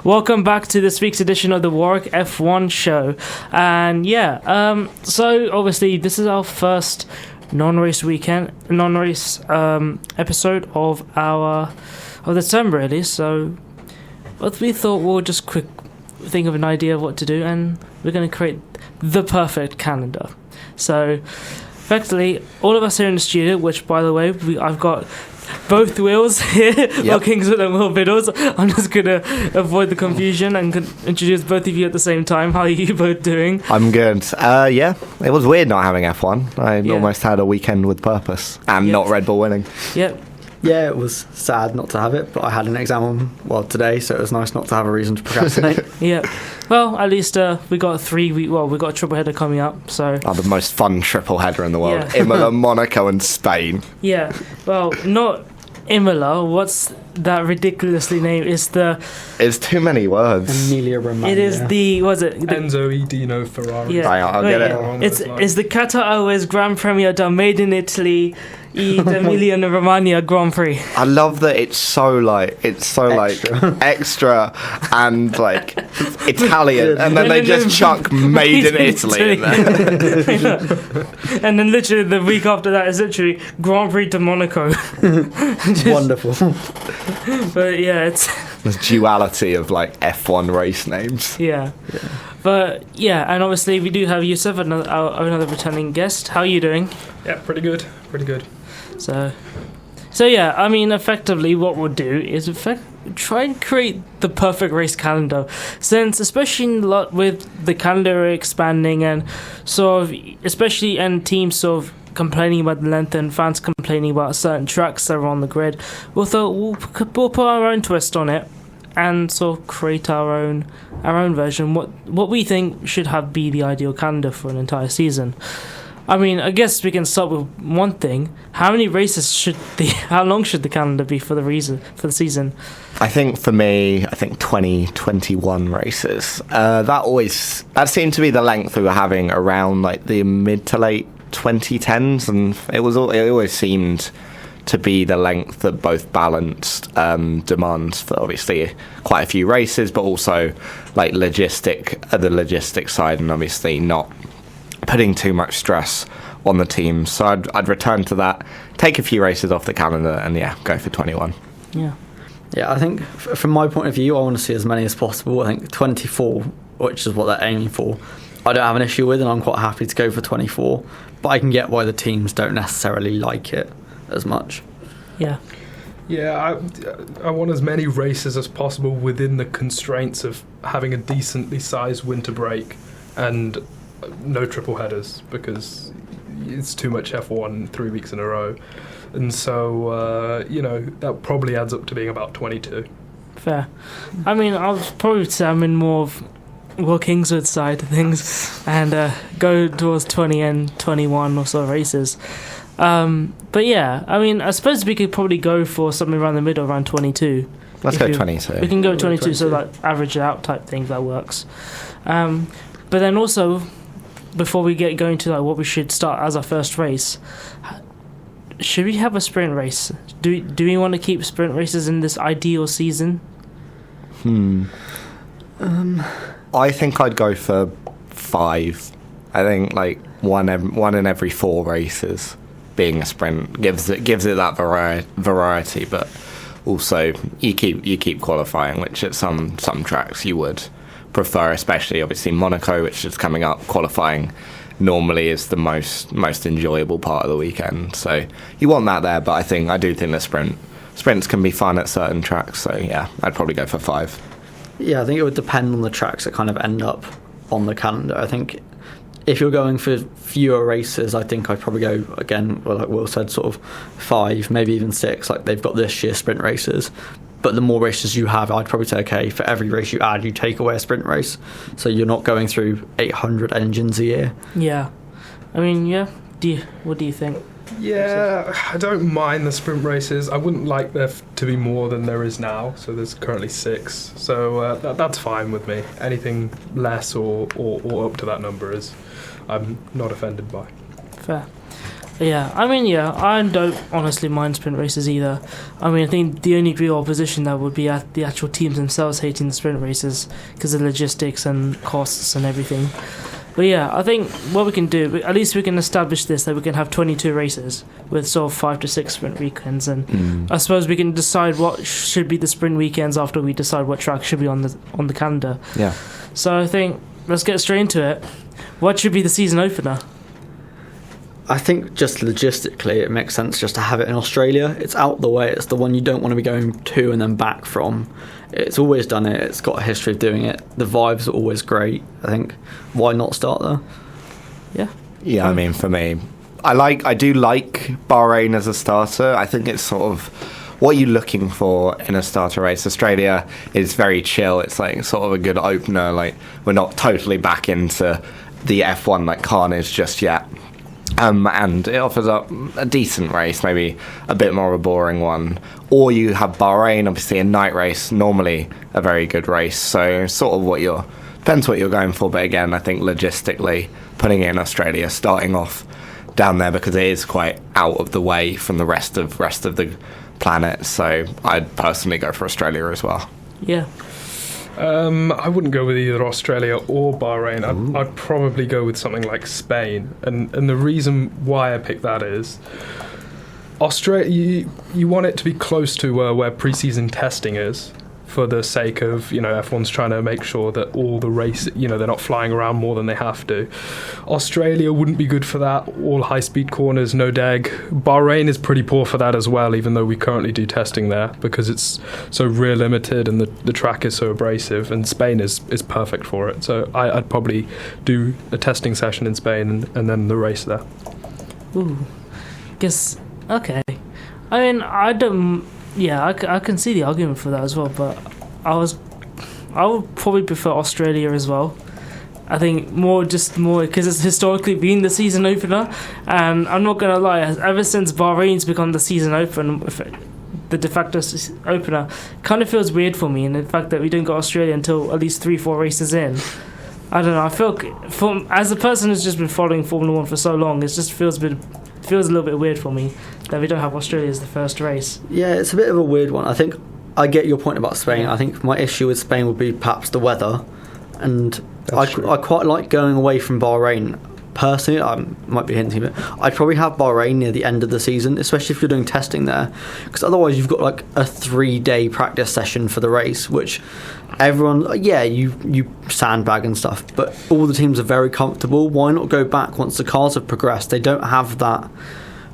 welcome back to this week's edition of the Warwick F1 show. And so obviously this is our first non-race episode of the term, really. So what we thought, we'll just quick think of an idea of what to do, and we're going to create the perfect calendar. So effectively, all of us here in the studio, which by the way, I've got both Wills here, Will Kingswood and Will Biddles. I'm just going to avoid the confusion and introduce both of you at the same time. How are you both doing? I'm good. It was weird not having F1. I almost had a weekend with purpose and not Red Bull winning. Yep. Yeah, it was sad not to have it, but I had an exam today, so it was nice not to have a reason to procrastinate. Yeah. Well, at least we got we got a triple header coming up, so... the most fun triple header in the world. Yeah. Imola, Monaco and Spain. Yeah. Well, not Imola. What's that ridiculously named? It's too many words. Emilia-Romagna. It is the... Was it? Enzo E. Dino Ferrari. Yeah. I'll get it. It's the Qatar Airways Grand Premio made in Italy, Emilia-Romagna Grand Prix. I love that it's so extra and like Italian, and then they just chuck "made in Italy" in there. And then literally the week after that is literally Grand Prix de Monaco. Wonderful. But yeah, it's the duality of like F1 race names. Yeah. But yeah, and obviously we do have Yusuf, another returning guest. How are you doing? Yeah, pretty good. So yeah, I mean, effectively what we'll do is try and create the perfect race calendar, since especially with the calendar expanding and sort of, especially and teams sort of complaining about the length and fans complaining about certain tracks that are on the grid, we'll put our own twist on it and sort of create our own version, what we think should be the ideal calendar for an entire season. I mean, I guess we can start with one thing. How long should the calendar be for the season? I think for me, 20, 21 races. That seemed to be the length we were having around like the mid to late 2010s, and it always seemed to be the length that both balanced demands for obviously quite a few races, but also like the logistic side, and obviously not putting too much stress on the team. So I'd return to that, take a few races off the calendar, and go for 21. Yeah, I think from my point of view, I want to see as many as possible. I think 24, which is what they're aiming for, I don't have an issue with, and I'm quite happy to go for 24, but I can get why the teams don't necessarily like it as much. Yeah, I want as many races as possible within the constraints of having a decently sized winter break and no triple headers, because it's too much F1 3 weeks in a row, and so that probably adds up to being about 22. Fair. I mean, I'll probably say I'm in more of Will Kingswood side of things and go towards 20 and 21 or so races. But yeah, I mean, I suppose we could probably go for something around the middle, around 22. Let's go 22. We can go 22, so like average it out type thing, that works. But then also, before we get going to like what we should start as our first race, should we have a sprint race? Do we want to keep sprint races in this ideal season? I think I'd go for 5. I think like one in every 4 races being a sprint gives it that variety, but also you keep qualifying, which at some tracks you would prefer, especially obviously Monaco, which is coming up. Qualifying normally is the most enjoyable part of the weekend, so you want that there. But I do think the sprints can be fun at certain tracks, so yeah, I'd probably go for 5. Yeah, I think it would depend on the tracks that kind of end up on the calendar. I think if you're going for fewer races, I think I'd probably go, again, well, like Will said, sort of 5, maybe even 6, like they've got this year's sprint races. But the more races you have, I'd probably say, okay, for every race you add, you take away a sprint race. So you're not going through 800 engines a year. Yeah. I mean, yeah. What do you think? Yeah, I don't mind the sprint races. I wouldn't like there to be more than there is now. So there's currently 6. So that's fine with me. Anything less or up to that number I'm not offended by. Fair. Yeah, I mean, I don't honestly mind sprint races either. I mean, I think the only real opposition that would be at the actual teams themselves hating the sprint races because of logistics and costs and everything. But yeah, I think what we can do, at least we can establish this, that we can have 22 races with sort of 5 to 6 sprint weekends, and I suppose we can decide what should be the sprint weekends after we decide what track should be on the calendar. Yeah. So I think let's get straight into it. What should be the season opener? I think just logistically it makes sense just to have it in Australia. It's out the way. It's the one you don't want to be going to and then back from. It's always done it. It's got a history of doing it. The vibes are always great. I think why not start there? Yeah, I mean, for me, I do like Bahrain as a starter. I think it's sort of what you're looking for in a starter race. Australia is very chill. It's like sort of a good opener. Like, we're not totally back into the F1 like carnage just yet. And it offers up a decent race, maybe a bit more of a boring one. Or you have Bahrain, obviously a night race, normally a very good race. So sort of depends what you're going for. But again, I think logistically, putting it in Australia, starting off down there because it is quite out of the way from the rest of the planet. So I'd personally go for Australia as well. Yeah. I wouldn't go with either Australia or Bahrain. I'd probably go with something like Spain. And the reason why I picked that is Australia, you want it to be close to where pre-season testing is, for the sake of, F1's trying to make sure that all the race, they're not flying around more than they have to. Australia wouldn't be good for that. All high-speed corners, no deg. Bahrain is pretty poor for that as well, even though we currently do testing there, because it's so rear limited and the track is so abrasive, and Spain is perfect for it. So I'd probably do a testing session in Spain and then the race there. Ooh. Okay. I mean, I don't... Yeah, I can see the argument for that as well, but I would probably prefer Australia as well. I think more because it's historically been the season opener, and I'm not gonna lie, ever since Bahrain's become the season opener, the de facto opener, kind of feels weird for me, and the fact that we didn't go Australia until at least 3-4 races in. I don't know. I feel as a person who's just been following Formula 1 for so long, it just feels a little bit weird for me that we don't have Australia as the first race. Yeah, it's a bit of a weird one. I think I get your point about Spain. I think my issue with Spain would be perhaps the weather, and I quite like going away from Bahrain. Personally, I might be hinting, but I'd probably have Bahrain near the end of the season, especially if you're doing testing there, because otherwise you've got like a 3-day practice session for the race, which everyone, you sandbag and stuff, but all the teams are very comfortable. Why not go back once the cars have progressed? They don't have that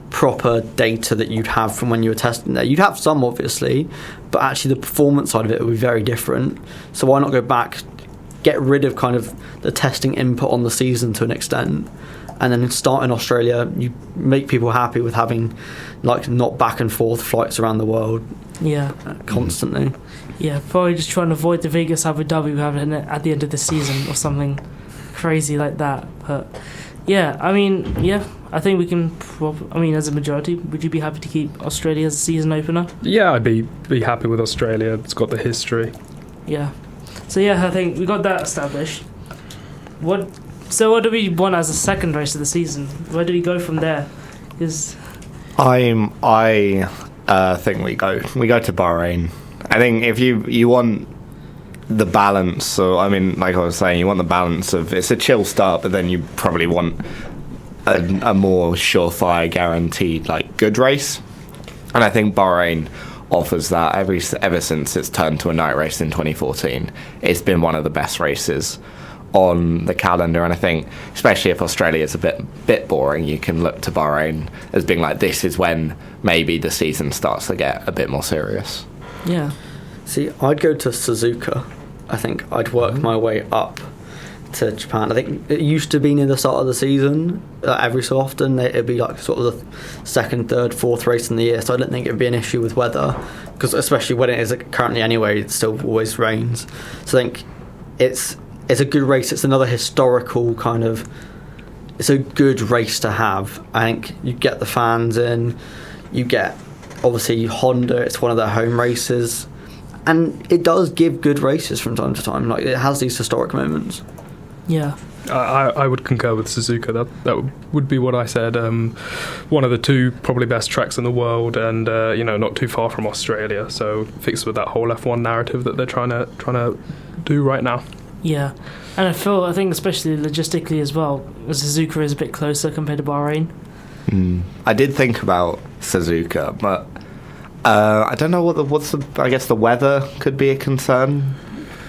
proper data that you'd have from when you were testing there. You'd have some, obviously, but actually the performance side of it would be very different. So why not go back, get rid of kind of the testing input on the season to an extent, and then start in Australia. You make people happy with having like not back and forth flights around the world constantly. Yeah, probably just trying to avoid the Vegas Abu Dhabi we have at the end of the season or something crazy like that. But I think we can as a majority, would you be happy to keep Australia as a season opener? Yeah, I'd be happy with Australia. It's got the history. Yeah. So I think we got that established. What do we want as a second race of the season? Where do we go from there? I think we go to Bahrain. I think if you want the balance, so like I was saying, you want the balance of it's a chill start, but then you probably want a more surefire, guaranteed good race, and I think Bahrain offers that ever since it's turned to a night race in 2014. It's been one of the best races on the calendar, and I think especially if Australia is a bit boring, you can look to Bahrain as being like, this is when maybe the season starts to get a bit more serious. Yeah. See, I'd go to Suzuka. I think I'd work my way up to Japan. I think it used to be near the start of the season. Every so often it'd be like sort of the second, third, fourth race in the year, so I don't think it'd be an issue with weather, because especially when it is currently anyway, it still always rains. So I think it's a good race. It's another historical kind of, it's a good race to have. I think you get the fans in, you get obviously Honda, it's one of their home races, and it does give good races from time to time. Like, it has these historic moments. Yeah. I would concur with Suzuka. That would be what I said. One of the two probably best tracks in the world, and not too far from Australia. So fits with that whole F1 narrative that they're trying to do right now. Yeah, and I think especially logistically as well, Suzuka is a bit closer compared to Bahrain. I did think about Suzuka, but I don't know I guess the weather could be a concern.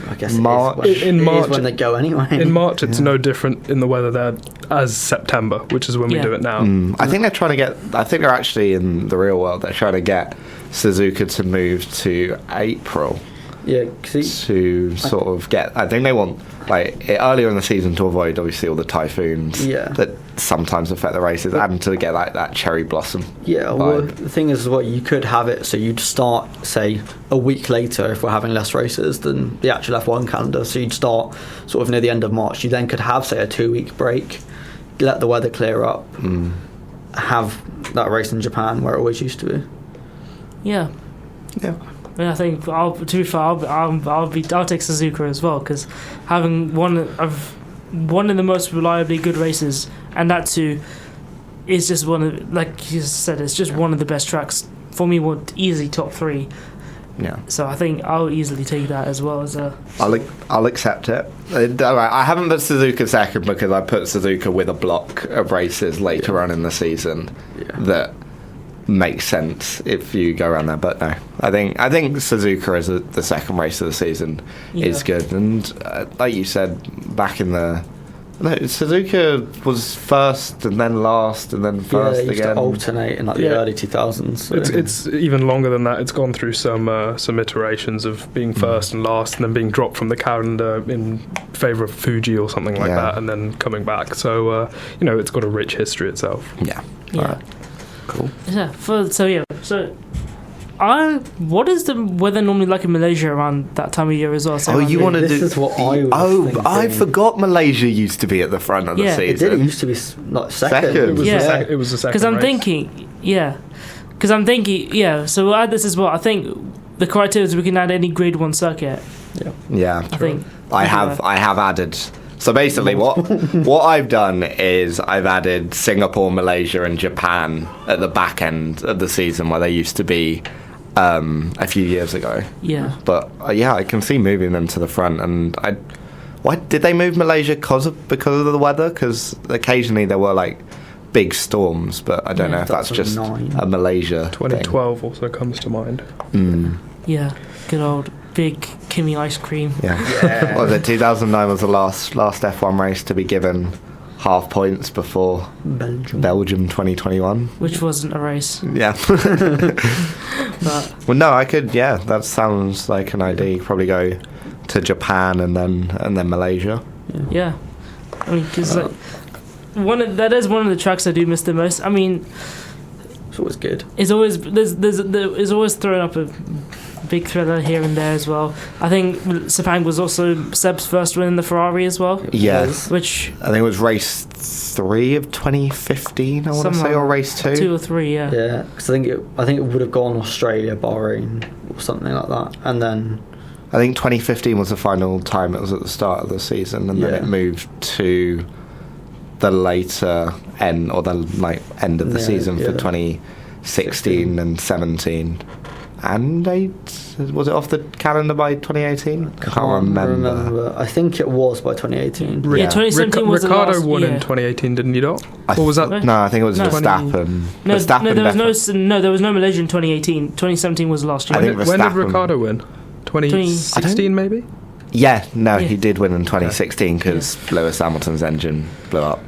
I guess March. In March, it is when they go anyway. In March, it's no different in the weather there as September, which is when we do it now. I think they're actually in the real world, they're trying to get Suzuka to move to April. Yeah, to sort of get. I think they want earlier in the season to avoid obviously all the typhoons that sometimes affect the races, and to get that cherry blossom. Yeah, well, the thing is, you could have it so you'd start, say, a week later if we're having less races than the actual F1 calendar. So you'd start sort of near the end of March. You then could have, say, a 2-week break, let the weather clear up, have that race in Japan where it always used to be. Yeah. Yeah. I think I'll take Suzuka as well, because having one of the most reliably good races, and that too is just one of, like you said, it's just one of the best tracks for me. Easily top 3. Yeah. So I think I'll easily take that as well as a. I'll accept it. I haven't put Suzuka second because I put Suzuka with a block of races later on in the season that makes sense if you go around there, but no, I think Suzuka as the second race of the season is good, and like you said, back in Suzuka was first and then last and then first it used again. to alternate in the early 2000s. So. It's even longer than that. It's gone through some iterations of being first and last, and then being dropped from the calendar in favour of Fuji or something like that, and then coming back. So it's got a rich history itself. Yeah. Yeah. Cool. Yeah. What is the weather normally like in Malaysia around that time of year as well? So you want to do? This is what I was thinking. I forgot Malaysia used to be at the front of the season. It did. It used to be second. It was the second. Because I'm race. thinking, So we'll add this as well. I think the criteria is we can add any Grade 1 circuit. Yeah. I think I have added. So basically, what I've done is I've added Singapore, Malaysia, and Japan at the back end of the season where they used to be a few years ago. Yeah. But I can see moving them to the front. And why did they move Malaysia? Because of the weather? Because occasionally there were big storms, but I don't know if that's just a Malaysia 2012 also comes to mind. Yeah. Good old big Kimmy ice cream. Yeah. Well, the 2009 was the last F1 race to be given half points before Belgium 2021, which wasn't a race. Yeah. But well, no, I could. Yeah, that sounds like an idea. You probably go to Japan and then Malaysia. Yeah. I mean, because that is one of the tracks I do miss the most. I mean, it's always good. It's always there's always thrown up a big thriller here and there as well. I think Sepang was also Seb's first win in the Ferrari as well. Yes. Which I think it was race 3 of 2015, I want to say, or race 2. 2 or 3, yeah. Yeah, because I think it would have gone Australia, Bahrain, or something like that, and then I think 2015 was the final time. It was at the start of the season, and then it moved to the later end or the end of the season for 2016 and 17. And was it off the calendar by 2018? I can't remember. I think it was by 2018. Yeah, 2017 was the last. Ricardo won in 2018, didn't he? Or was that? No, I think it was Verstappen. There was no Malaysia in 2018. 2017 was the last year. When did Ricardo win? 2016 maybe? Yeah, no, he did win in 2016 because Lewis Hamilton's engine blew up.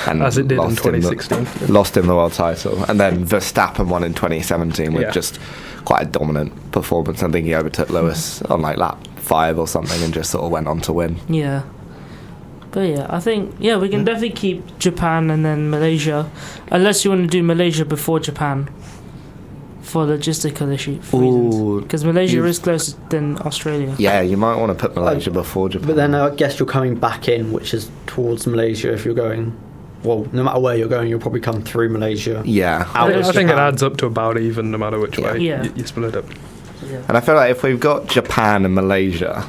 And as it did in 2016. Lost him the world title. And then Verstappen won in 2017 with just quite a dominant performance. I think he overtook Lewis on lap 5 or something and just sort of went on to win. Yeah. But I think we can definitely keep Japan and then Malaysia, unless you want to do Malaysia before Japan for logistical reasons. Because Malaysia is closer than Australia. Yeah, you might want to put Malaysia before Japan. But then I guess you're coming back in, which is towards Malaysia if you're going. Well, no matter where you're going, you'll probably come through Malaysia. Yeah. I think it adds up to about even no matter which way you split it. Yeah. And I feel like if we've got Japan and Malaysia,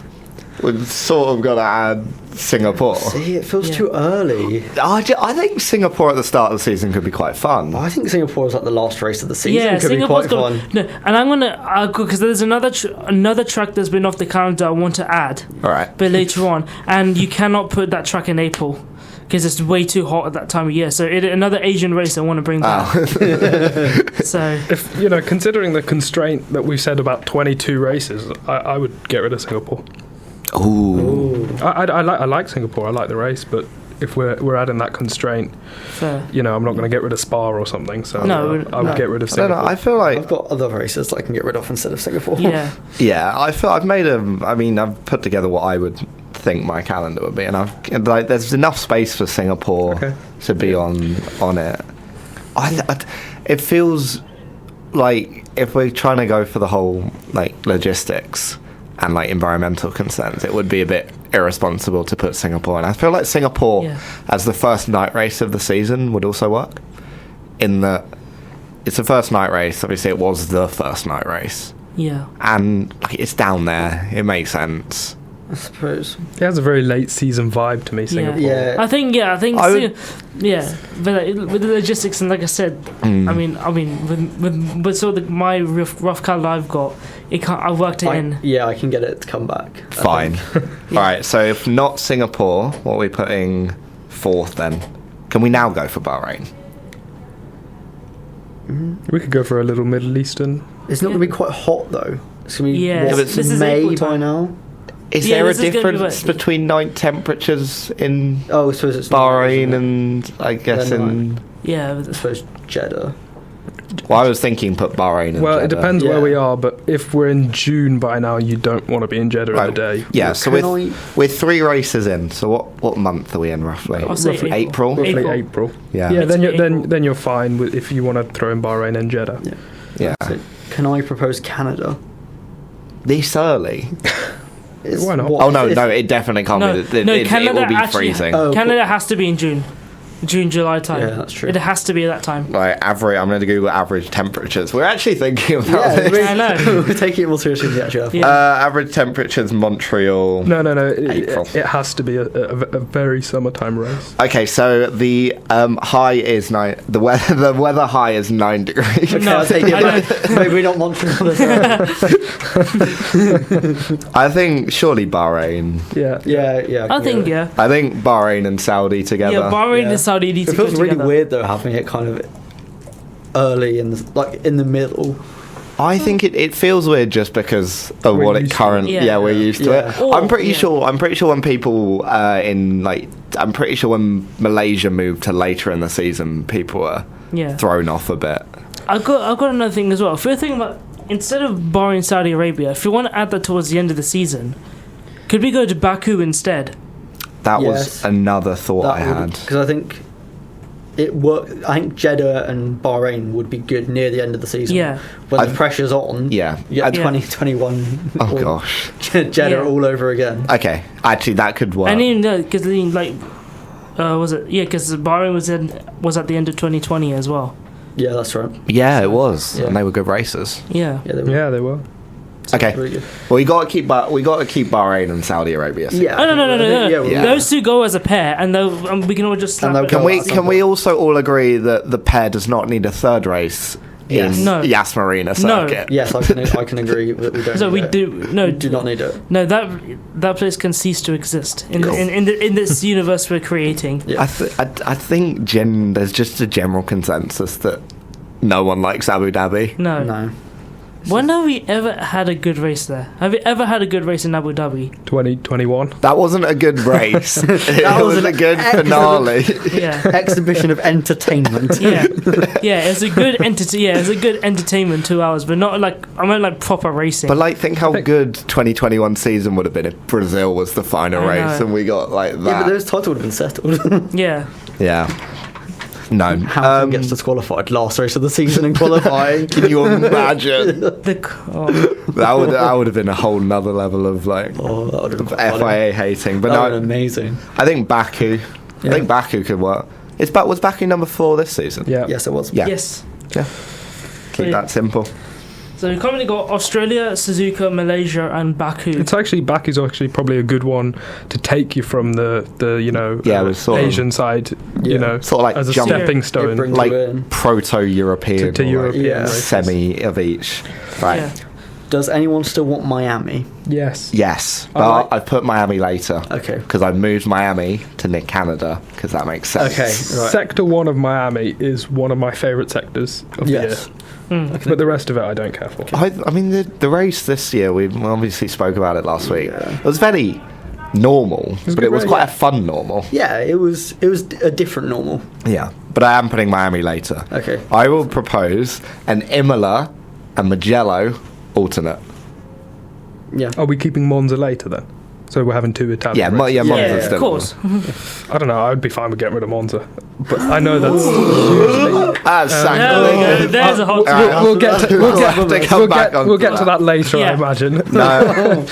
we've sort of got to add Singapore. See, it feels Yeah. too early. I think Singapore at the start of the season could be quite fun. I think Singapore is like the last race of the season. Yeah, Could be Singapore's quite got. fun. No, and I'm gonna because there's another track that's been off the calendar I want to add, All right. but later on, and you cannot put that track in April because it's way too hot at that time of year. So another Asian race I want to bring back. So If considering the constraint that we said about 22 races, I would get rid of Singapore. Ooh. I like Singapore. I like the race, but if we're adding that constraint, fair. I'm not going to get rid of Spa or something. So No, I would no. get rid of I don't know. Singapore. I feel like I've got other races that I can get rid of instead of Singapore. Yeah, yeah. I feel I've made I've put together what I would think my calendar would be, and there's enough space for Singapore Okay. to be on it. It feels like if we're trying to go for the whole like logistics and like environmental concerns, it would be a bit irresponsible to put Singapore in. I feel like Singapore Yeah. as the first night race of the season would also work. In that it's the first night race. Obviously, it was the first night race, yeah. and like, it's down there. It makes sense. I suppose. It has a very late season vibe to me, Singapore. Yeah. I think I would- but with the logistics and like I said, Mm. I mean with sort of my rough calendar I've got, I've worked it in. I can get it to come back. I Fine. think. Yeah. All right. So if not Singapore, what are we putting fourth then? Can we now go for Bahrain? We could go for a little Middle Eastern. It's not going to be quite hot though. It's going to be Yeah, what, this is May April by time. now. Is Yeah, there a this is gonna be difference wet. between night temperatures in Oh, I suppose it's not, Bahrain isn't it? and I guess Then in? Yeah, I suppose Jeddah. Well, I was thinking put Bahrain. And Well, it Jeddah. depends Yeah. where we are, but if we're in June by now, you don't want to be in Jeddah in Right. the day. Yeah. So Can we're 3 races in. So what month are we in roughly? I'll say Roughly April. Roughly April. April. Yeah. Yeah, It's then April. then you're fine with if you want to throw in Bahrain and Jeddah. Yeah. Yeah. So can I propose Canada? This early? Why not? Oh no, it definitely can't No, be. It Canada will be actually- freezing. Oh, Canada has to be in June, July time. Yeah, that's true. It has to be at that time. Like average, I'm going to Google average temperatures. We're actually thinking about Yeah, this. I know. we're taking it more seriously than the actual airport. Yeah. Average temperatures, Montreal. No. April. It has to be a very summertime race. Okay, so the high is 9. The weather high is 9 degrees. Okay, No, I'll take it I know. back. Maybe not Montreal this time. I think surely Bahrain. Yeah. Yeah. I think yeah. I think Bahrain and Saudi together. Yeah, Bahrain Yeah. and Saudi need It to go feels really together. weird though having it kind of early in the middle. I think it feels weird just because of We're what it used to currently. it. Yeah, Yeah. we're used to Yeah. it. Or- I'm pretty yeah. sure. I'm pretty sure when people I'm pretty sure when Malaysia moved to later in the season, people were Yeah. thrown off a bit. I've got another thing as well. If you're thinking about instead of Bahrain, Saudi Arabia, if you want to add that towards the end of the season, could we go to Baku instead? That Yes. was another thought I had. Because I think it worked. I think Jeddah and Bahrain would be good near the end of the season. Yeah. When the pressure's on. Yeah. You get I'd- 2021. Oh gosh. Jeddah Yeah. all over again. Okay, actually, that could work. And even because was it? Yeah, because Bahrain was at the end of 2020 as well. Yeah, that's right. Yeah, it was, Yeah. and they were good races. Yeah. Yeah, they were. Yeah, they were. Okay, Really good. well, we got to keep Bahrain and Saudi Arabia. Yeah. Oh no! Yeah, Yeah. Those two go as a pair, and we can all just slap And they'll it. go Can we at can we also all agree that the pair does not need a third race Yes. in No. Yas Marina No. circuit? Yes, I can agree that we don't. So need we it. do We do not need it. No, that place can cease to exist in Cool. in this universe we're creating. Yeah. I think there's just a general consensus that no one likes Abu Dhabi. No. No. When have we ever had a good race there? Have you ever had a good race in Abu Dhabi? 2021. That wasn't a good race. It was was a an good excellent- finale. Yeah. Exhibition of entertainment. Yeah, yeah, it's a good it's a good entertainment 2 hours, but not like I meant like proper racing. But like, think how good 2021 season would have been if Brazil was the final I race know. and we got like Yeah, but that. those title would have been settled. yeah, Yeah. No. Hamilton gets disqualified last race of the season in qualifying. Can you imagine? the That would have been a whole nother level of like Oh, that would have been quite funny. FIA hating. But That would have no, been amazing. I think Baku. Yeah. I think Baku could work. Was Baku number 4 this season? Yeah. Yes, it was. Yeah. yes, Yeah. Keep Yeah. that simple. So we've currently got Australia, Suzuka, Malaysia, and Baku. Baku's actually probably a good one to take you from the Asian side, sort of like as a jump- stepping It stone. brings like you in. proto-European, To or like European races. semi of each. Right. Yeah. Does anyone still want Miami? Yes. Yes, I but like- I've put Miami later. Okay. Because I moved Miami to Nick Canada, because that makes sense. Okay. Right. Sector 1 of Miami is one of my favourite sectors of the year. Yes. But the rest of it I don't care for. I mean, the race this year, we obviously spoke about it last week. Yeah. It was very normal, was but good it was race. quite a fun normal. Yeah, it was a different normal. Yeah, but I am putting Miami later. Okay. I will propose an Imola and Mugello alternate. Yeah. Are we keeping Monza later then? So we're having 2 Italian Yeah, races? Yeah, Monza's still of course. I don't know, I would be fine with getting rid of Monza. But I know that's Ah, There we go. There's a hot Alright, take. we'll get to We'll have to come back on we'll get to that later, Yeah. I imagine. No,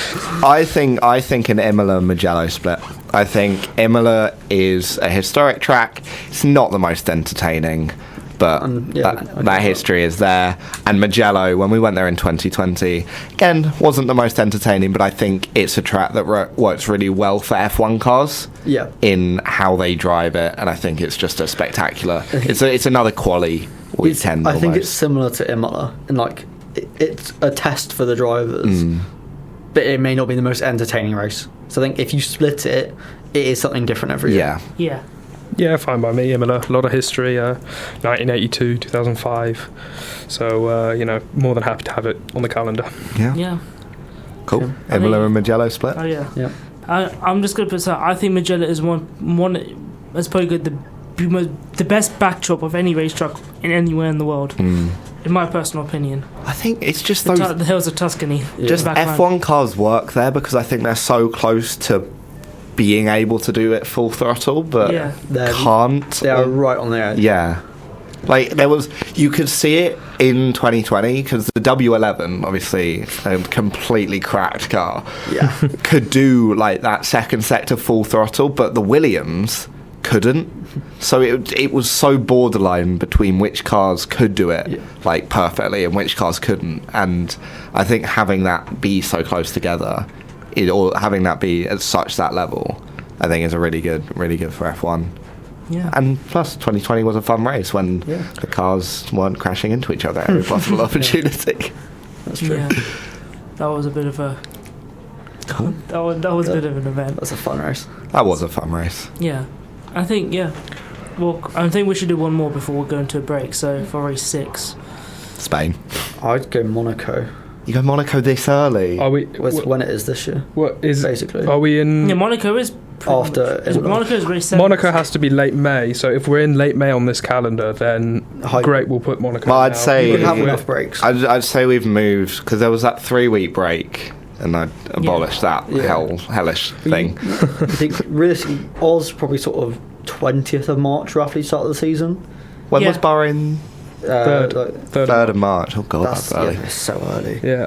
I think an Imola Mugello split. I think Imola is a historic track. It's not the most entertaining, but I get that that. history is there. And Mugello, when we went there in 2020, again, wasn't the most entertaining, but I think it's a track that works really well for F1 cars Yeah. in how they drive it, and I think it's just a spectacular. It's another quali weekend. I think almost. it's similar to Imola, and like it's a test for the drivers, but it may not be the most entertaining race. So I think if you split it, it is something different every year. yeah. Yeah. Yeah, fine by me. Imola, a lot of history. 1982, 2005. So more than happy to have it on the calendar. Yeah, Yeah. cool. I Imola think- and Mugello split. Oh yeah. Yeah. I'm just gonna put that. I think Magellan is one. That's probably good. The best backdrop of any racetrack in anywhere in the world, in my personal opinion. I think it's just those The hills of Tuscany. just the background. F1 cars work there because I think they're so close to being able to do it full throttle, but Yeah. can't. They are right on the edge. Yeah. Like you could see it in 2020 because the W11, obviously a completely cracked car, Yeah. could do like that second sector full throttle, but the Williams couldn't. So it was so borderline between which cars could do it like perfectly and which cars couldn't. And I think having that be so close together, or having that be at such that level, I think is a really good for F1. Yeah. And plus, 2020 was a fun race when the cars weren't crashing into each other at every possible opportunity. That's true. Yeah. That was a bit of a. Cool. That was a bit of an event. That's a fun race. That was a fun race. Yeah. I think Well, I think we should do one more before we go into a break. So for race 6. Spain. I'd go Monaco. You go Monaco this early? Are we? When it is this year, What is? basically. Are we in? Yeah, Monaco is pretty After much, Imola. Monaco is race 7. Monaco has to be late May. So if we're in late May on this calendar, then great. We'll put Monaco. Well, I'd now. say- We Yeah. have enough breaks. I'd say we've moved because there was that 3-week break, and I abolished that hellish thing. I think realistically, Oz probably sort of 20th of March, roughly start of the season. When Yeah. was Bahrain? Third. Like, 3rd of March. Oh god, that's that's early. it's so early. Yeah.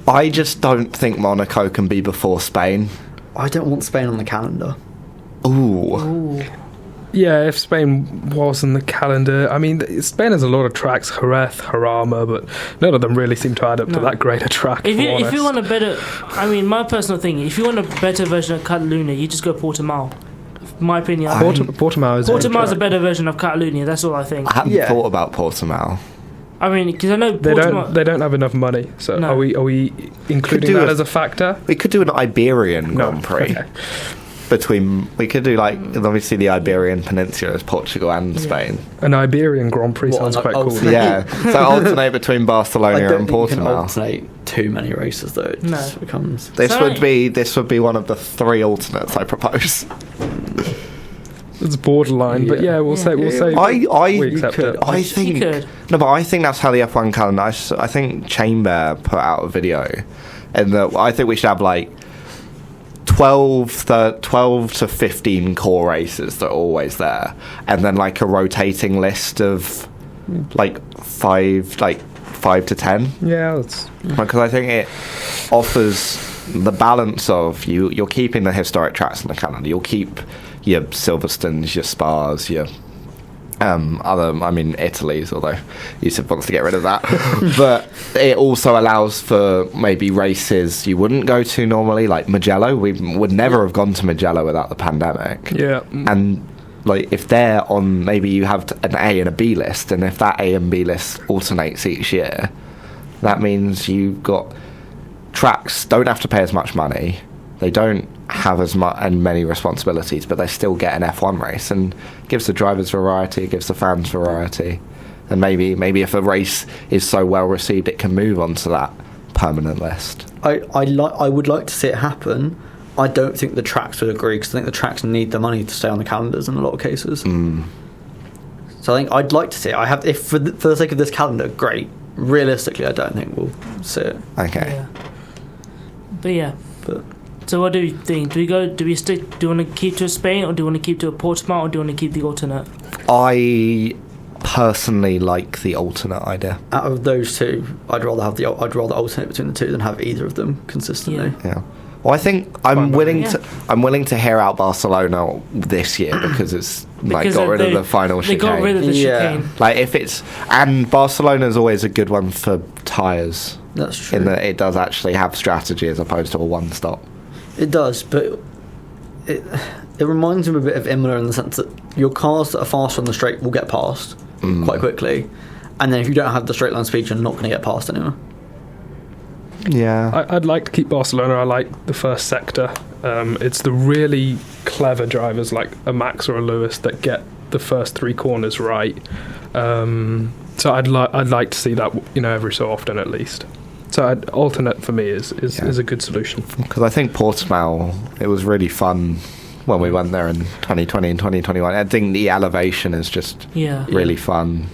I just don't think Monaco can be before Spain. I don't want Spain on the calendar. Ooh. Ooh. Yeah, if Spain was in the calendar, I mean, Spain has a lot of tracks, Jerez, Jarama, but none of them really seem to add up to No. that great a track. If you honest. want a better, I mean, my personal thing, if you want a better version of Catalunya, you just go Portimao. My opinion. Portimao is Portimao's a better version of Catalunya. That's all I think. I hadn't Yeah. thought about Portimao. I mean, because I know They Portimao. don't have enough money. So No. are we including do that a- as a factor? We could do an Iberian No. Grand Prix. Okay. We could do like obviously the Iberian Peninsula is Portugal and Spain. An Iberian Grand Prix What, sounds like quite cool. alternate? Yeah, so alternate between I Barcelona don't and think you can Portimao. alternate too many races though. It No. just becomes. This Sorry. would be one of the 3 alternates I propose. It's borderline, but Yeah. we'll say we I accept could- it. I You think could. no, but I think that's how the F1 calendar. I think Chamber put out a video, and I think we should have like 12 to 15 core races that are always there, and then like a rotating list of like 5 to 10. Yeah, that's Because I think it offers the balance of you're keeping the historic tracks on the calendar. You'll keep your Silverstones, your Spas, your Italy's, although Yusuf wants to get rid of that. But it also allows for maybe races you wouldn't go to normally, like Mugello. We would never have gone to Mugello without the pandemic. Yeah. And like if they're on, maybe you have an A and a B list, and if that A and B list alternates each year, that means you've got tracks don't have to pay as much money. They don't have as much and many responsibilities, but they still get an F1 race, and gives the drivers variety, it gives the fans variety, and maybe if a race is so well received, it can move on to that permanent list. I would like to see it happen. I don't think the tracks would agree, because I think the tracks need the money to stay on the calendars in a lot of cases. So I think I'd like to see it. If for the sake of this calendar, great. Realistically, I don't think we'll see it. Okay. Yeah. But yeah. So what do you think? Do we stick? Do you want to keep to Spain, or do you want to keep to a Portimao, or do you want to keep the alternate? I personally like the alternate idea. Out of those two, I'd rather alternate between the two than have either of them consistently. Yeah. Well, I think I'm willing to hear out Barcelona this year because got rid of the final chicane. They got rid of the chicane. Like and Barcelona's always a good one for tyres. That's true. In that it does actually have strategy as opposed to a one stop. It does, but it reminds me a bit of Imola in the sense that your cars that are faster on the straight will get past quite quickly, and then if you don't have the straight line speed, you're not going to get past anymore. Yeah, I'd like to keep Barcelona. I like the first sector. It's the really clever drivers like a Max or a Lewis that get the first three corners right. So I'd like to see that, every so often at least. So alternate for me is a good solution. Because I think Portimao, it was really fun when we went there in 2020 and 2021. I think the elevation is just really fun.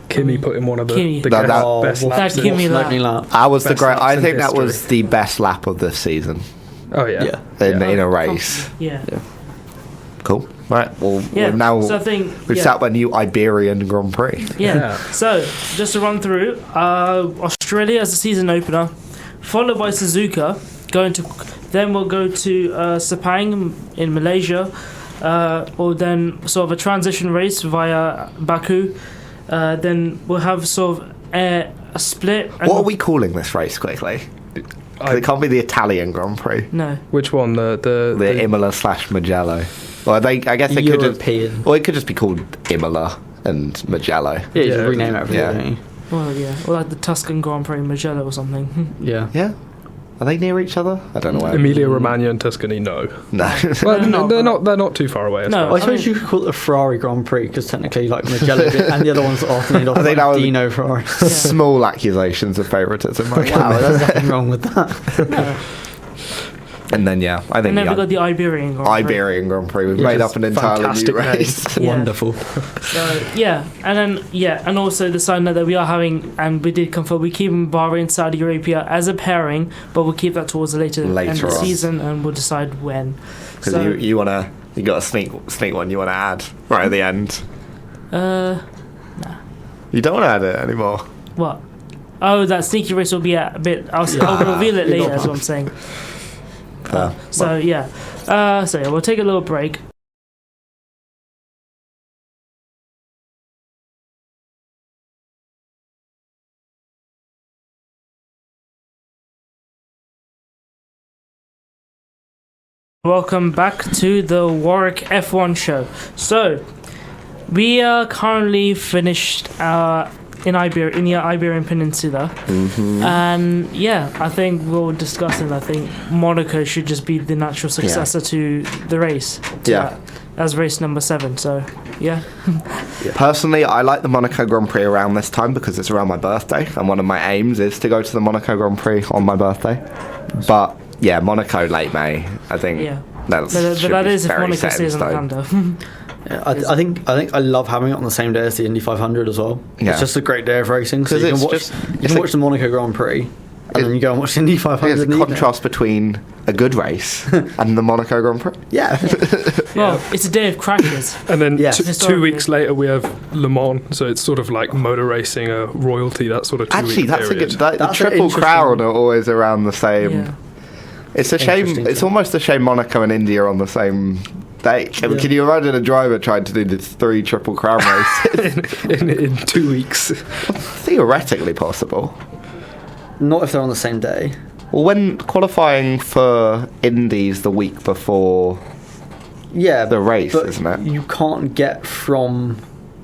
Kimi put in one of the best laps. That Kimi lap. That was I think that history. was the best lap of this season. Oh yeah. In a race. Yeah. Cool. Right. Well, we've set up a new Iberian Grand Prix. Yeah. So just to run through, Australia as a season opener, followed by Suzuka. Then we'll go to Sepang in Malaysia, or then sort of a transition race via Baku. Then we'll have sort of a split. What are we calling this race quickly? It can't be the Italian Grand Prix. No. Which one? The Imola / Mugello. Well, I guess it European. it could just be called Imola and Mugello. Yeah, you just rename everything. Yeah. Don't you? Well, yeah. Or like the Tuscan Grand Prix Mugello or something. Yeah. Yeah. Are they near each other? I don't know where. Emilia Romagna and Tuscany, no. No. Well, they're not too far away. No, I suppose you could call it the Ferrari Grand Prix because technically, like Mugello and the other ones are named I after think that was Dino Ferrari. Small accusations of favouritism. Right? Wow, there's nothing wrong with that. No. And then I think And then we've got the Iberian Grand Prix. Iberian Grand Prix. We've made up an entirely new fantastic race. Yeah. Wonderful. So and also the side note that we are having, and we did confirm, we keep Bahrain, Saudi Arabia as a pairing, but we'll keep that towards the later end of the on. season, and we'll decide when. Because you got a sneak one you want to add right at the end. You don't want to add it anymore. What? Oh, that sneaky race will be a bit. I'll reveal it later. That's what I'm saying. We'll take a little break. Welcome back to the Warwick F1 show. So, we are currently finished in the Iberian Peninsula, and I think we'll discuss it. I think Monaco should just be the natural successor to the race. As race number 7. So Personally, I like the Monaco Grand Prix around this time because it's around my birthday, and one of my aims is to go to the Monaco Grand Prix on my birthday. But Monaco late May, I think. That is if Monaco stays on the calendar. I think I love having it on the same day as the Indy 500 as well. Yeah. It's just a great day of racing. So you can watch the Monaco Grand Prix, and then you go and watch the Indy 500. There's a contrast between a good race and the Monaco Grand Prix. Yeah. Well, it's a day of crashes. And then 2 weeks later we have Le Mans, so it's sort of like motor racing, a royalty, that sort of 2 week period. Actually, the Triple Crown are always around the same. Yeah. It's a shame. It's almost a shame Monaco and Indy are on the same Can you imagine a driver trying to do the 3 Triple Crown races? in 2 weeks. Theoretically possible. Not if they're on the same day. Well, when qualifying for Indies the week before the race, but isn't it? You can't get from...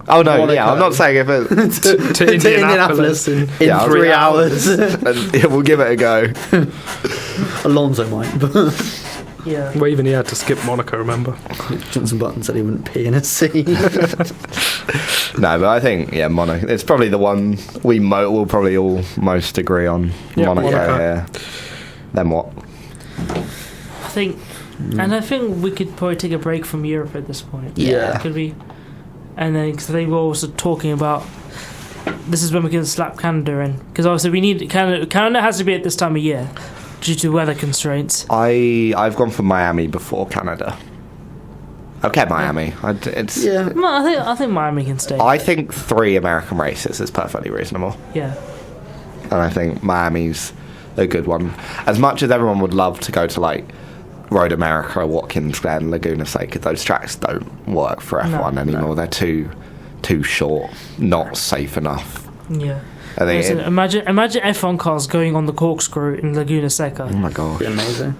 Oh no, Monaco I'm not saying if it... to Indianapolis in Yeah, 3 hours. We'll give it a go. Alonso might, but Yeah. Well, even he had to skip Monaco, remember? Johnson Button said he wouldn't pee in a sea. No, but I think, Monaco. It's probably the one we'll probably all most agree on. Yeah, Monaco. Monaco. Yeah. Then what? I think, and I think we could probably take a break from Europe at this point. Yeah. Could we? And then, because I think we're also talking about, this is when we can slap Canada in. Because obviously we need, Canada has to be at this time of year, due to weather constraints. I've gone for Miami before Canada. Okay, Miami. It's. Yeah. No, I think Miami can stay. I think 3 American races is perfectly reasonable. Yeah. And I think Miami's a good one. As much as everyone would love to go to, like, Road America or Watkins Glen, Laguna Seca, those tracks don't work for F1 anymore. no. They're too short, not safe enough. Yeah. I think Listen, imagine F1 cars going on the corkscrew in Laguna Seca. oh my gosh. Be amazing.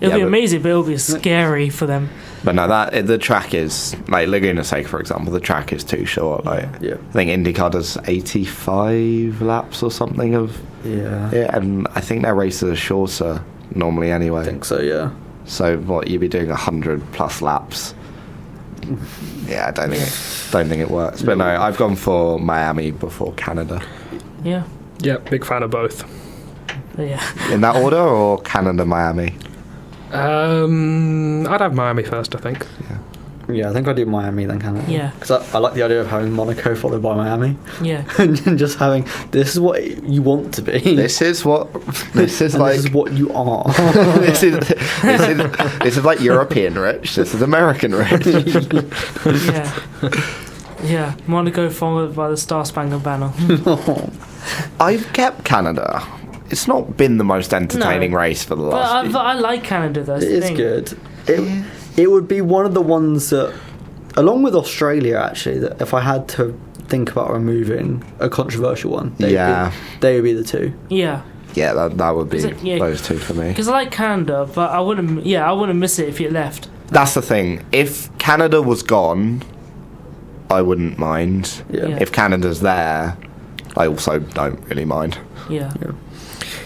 It'll be but- amazing, but it'll be scary for them. But no, the track is, like, Laguna Seca, for example, the track is too short. Like, Yeah. I think IndyCar does 85 laps or something of Yeah. it, and I think their races are shorter normally anyway. I think so, yeah. So what, you'd be doing 100 plus laps? Yeah, I don't think it works. But no, I've gone for Miami before Canada. Yeah. Yeah, big fan of both. But yeah. In that order, or Canada, Miami? I'd have Miami first, I think. Yeah, I think I'd do Miami then Canada. Yeah. Because I like the idea of having Monaco followed by Miami. Yeah. And just having, this is what you want to be. This is like this is what you are. this is like European rich. This is American rich. Yeah. Yeah. Monaco followed by the Star Spangled Banner. I've kept Canada. It's not been the most entertaining race for the last. But I like Canada though. It is good. It would be one of the ones that, along with Australia actually, that if I had to think about removing a controversial one, they would be the 2. Yeah. Yeah, that would be Yeah. those 2 for me. Because I like Canada, but I wouldn't miss it if it left. That's the thing. If Canada was gone, I wouldn't mind. Yeah. Yeah. If Canada's there, I also don't really mind. Yeah.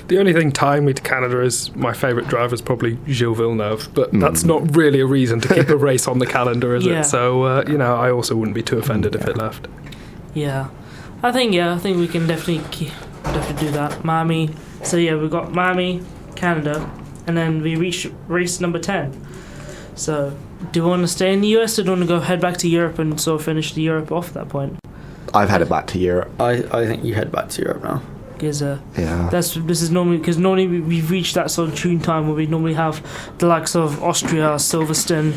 The only thing tying me to Canada is my favourite driver is probably Gilles Villeneuve, but that's not really a reason to keep a race on the calendar, is Yeah. it? So, I also wouldn't be too offended if it left. Yeah. I think we can definitely do that. Miami. So yeah, we've got Miami, Canada, and then we reach race number 10. So, do we want to stay in the US or do we want to head back to Europe and sort of finish the Europe off at that point? I've headed back to Europe. I think you head back to Europe now. Because Yeah. this is normally we've reached that sort of tune time where we normally have the likes of Austria, Silverstone.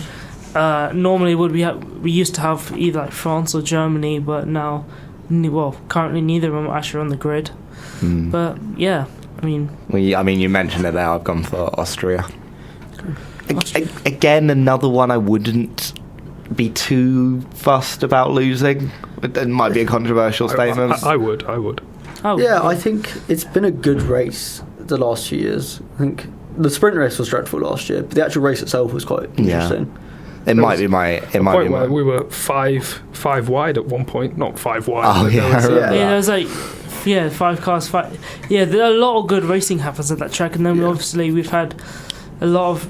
Normally we used to have either like France or Germany, but now, currently neither of them are actually on the grid. But yeah, I mean, you mentioned it there. I've gone for Austria. Again, another one I wouldn't be too fussed about losing. It might be a controversial statement. I would. oh Yeah, I think it's been a good race the last few years. I think the sprint race was dreadful last year, but the actual race itself was quite interesting. It might be my. We were five wide at one point, not 5 wide. Oh, but yeah, there was, I remember Yeah, there was like 5 cars. Yeah, there are a lot of good racing happens at that track, and then obviously we've had a lot of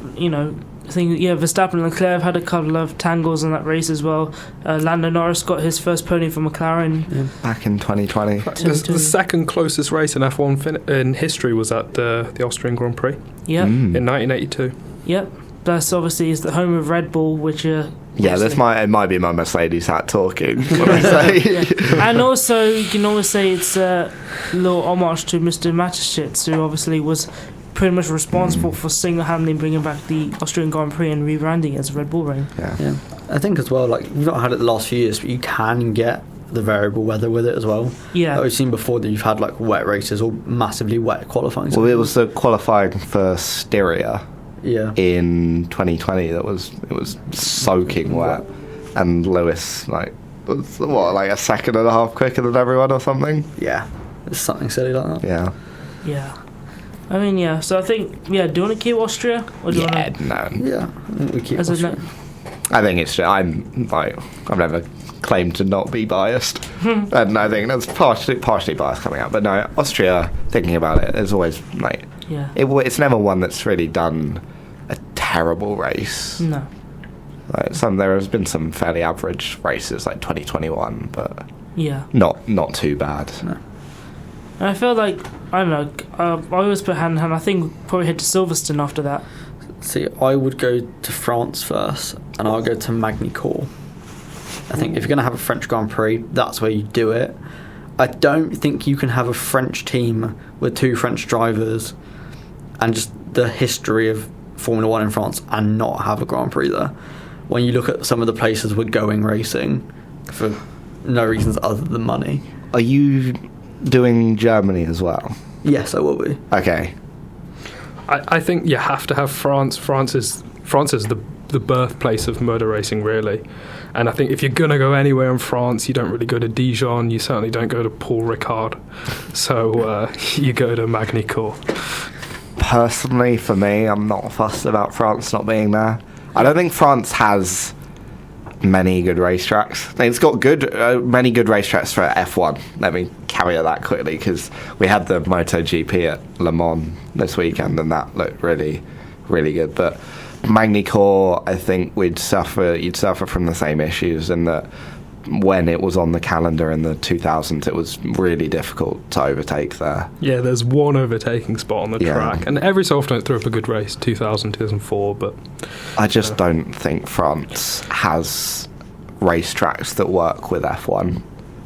things. Yeah, Verstappen and Leclerc have had a couple of tangles in that race as well. Lando Norris got his first podium for McLaren. back in 2020. the second closest race in F1 in history was at the Austrian Grand Prix Yep, Mm. in 1982. yep. That's obviously is the home of Red Bull, which Yeah, obviously- it might be my Mercedes hat talking when I say. Yeah. And also, you can always say it's a little homage to Mr. Mateschitz, who obviously was pretty much responsible for single-handedly bringing back the Austrian Grand Prix and rebranding it as Red Bull Ring. Yeah, I think as well, like, we've not had it the last few years, but you can get the variable weather with it as well. Yeah. Like we've seen before that you've had like wet races or massively wet qualifying. Well, it was the qualifying for Styria. Yeah. in 2020 it was soaking wet, and Lewis was like a second and a half quicker than everyone or something. Yeah. It's something silly like that. Yeah. Yeah. I mean, yeah. So I think, do you want to keep Austria? Or do you Yeah, want to, no. Yeah. I think we keep as a Austria. I think it's I've never claimed to not be biased, and I think that's partially biased coming out. But no, Austria. Thinking about it, there's always it's never one that's really done a terrible race. No. There has been some fairly average races like 2021, but not too bad. No. I feel like, I don't know, I always put hand in hand. I think probably head to Silverstone after that. See, I would go to France first, and I'll go to Magny-Cours. I think if you're going to have a French Grand Prix, that's where you do it. I don't think you can have a French team with 2 French drivers and just the history of Formula 1 in France and not have a Grand Prix there. When you look at some of the places we're going racing for no reasons other than money. Are you doing Germany as well? Yes, I will be. Okay. I think you have to have France. France is the birthplace of motor racing, really. And I think if you're going to go anywhere in France, you don't really go to Dijon. You certainly don't go to Paul Ricard. So you go to Magny-Cours. Personally, for me, I'm not fussed about France not being there. I don't think France has many good racetracks. I think it's got many good racetracks for F1. Let me carry that quickly, because we had the MotoGP at Le Mans this weekend, and that looked really, really good. But Magny-Cours, I think you'd suffer from the same issues in that when it was on the calendar in the 2000s, it was really difficult to overtake there. Yeah, there's one overtaking spot on the track, and every so often it threw up a good race, 2000, 2004, but... I just don't think France has racetracks that work with F1,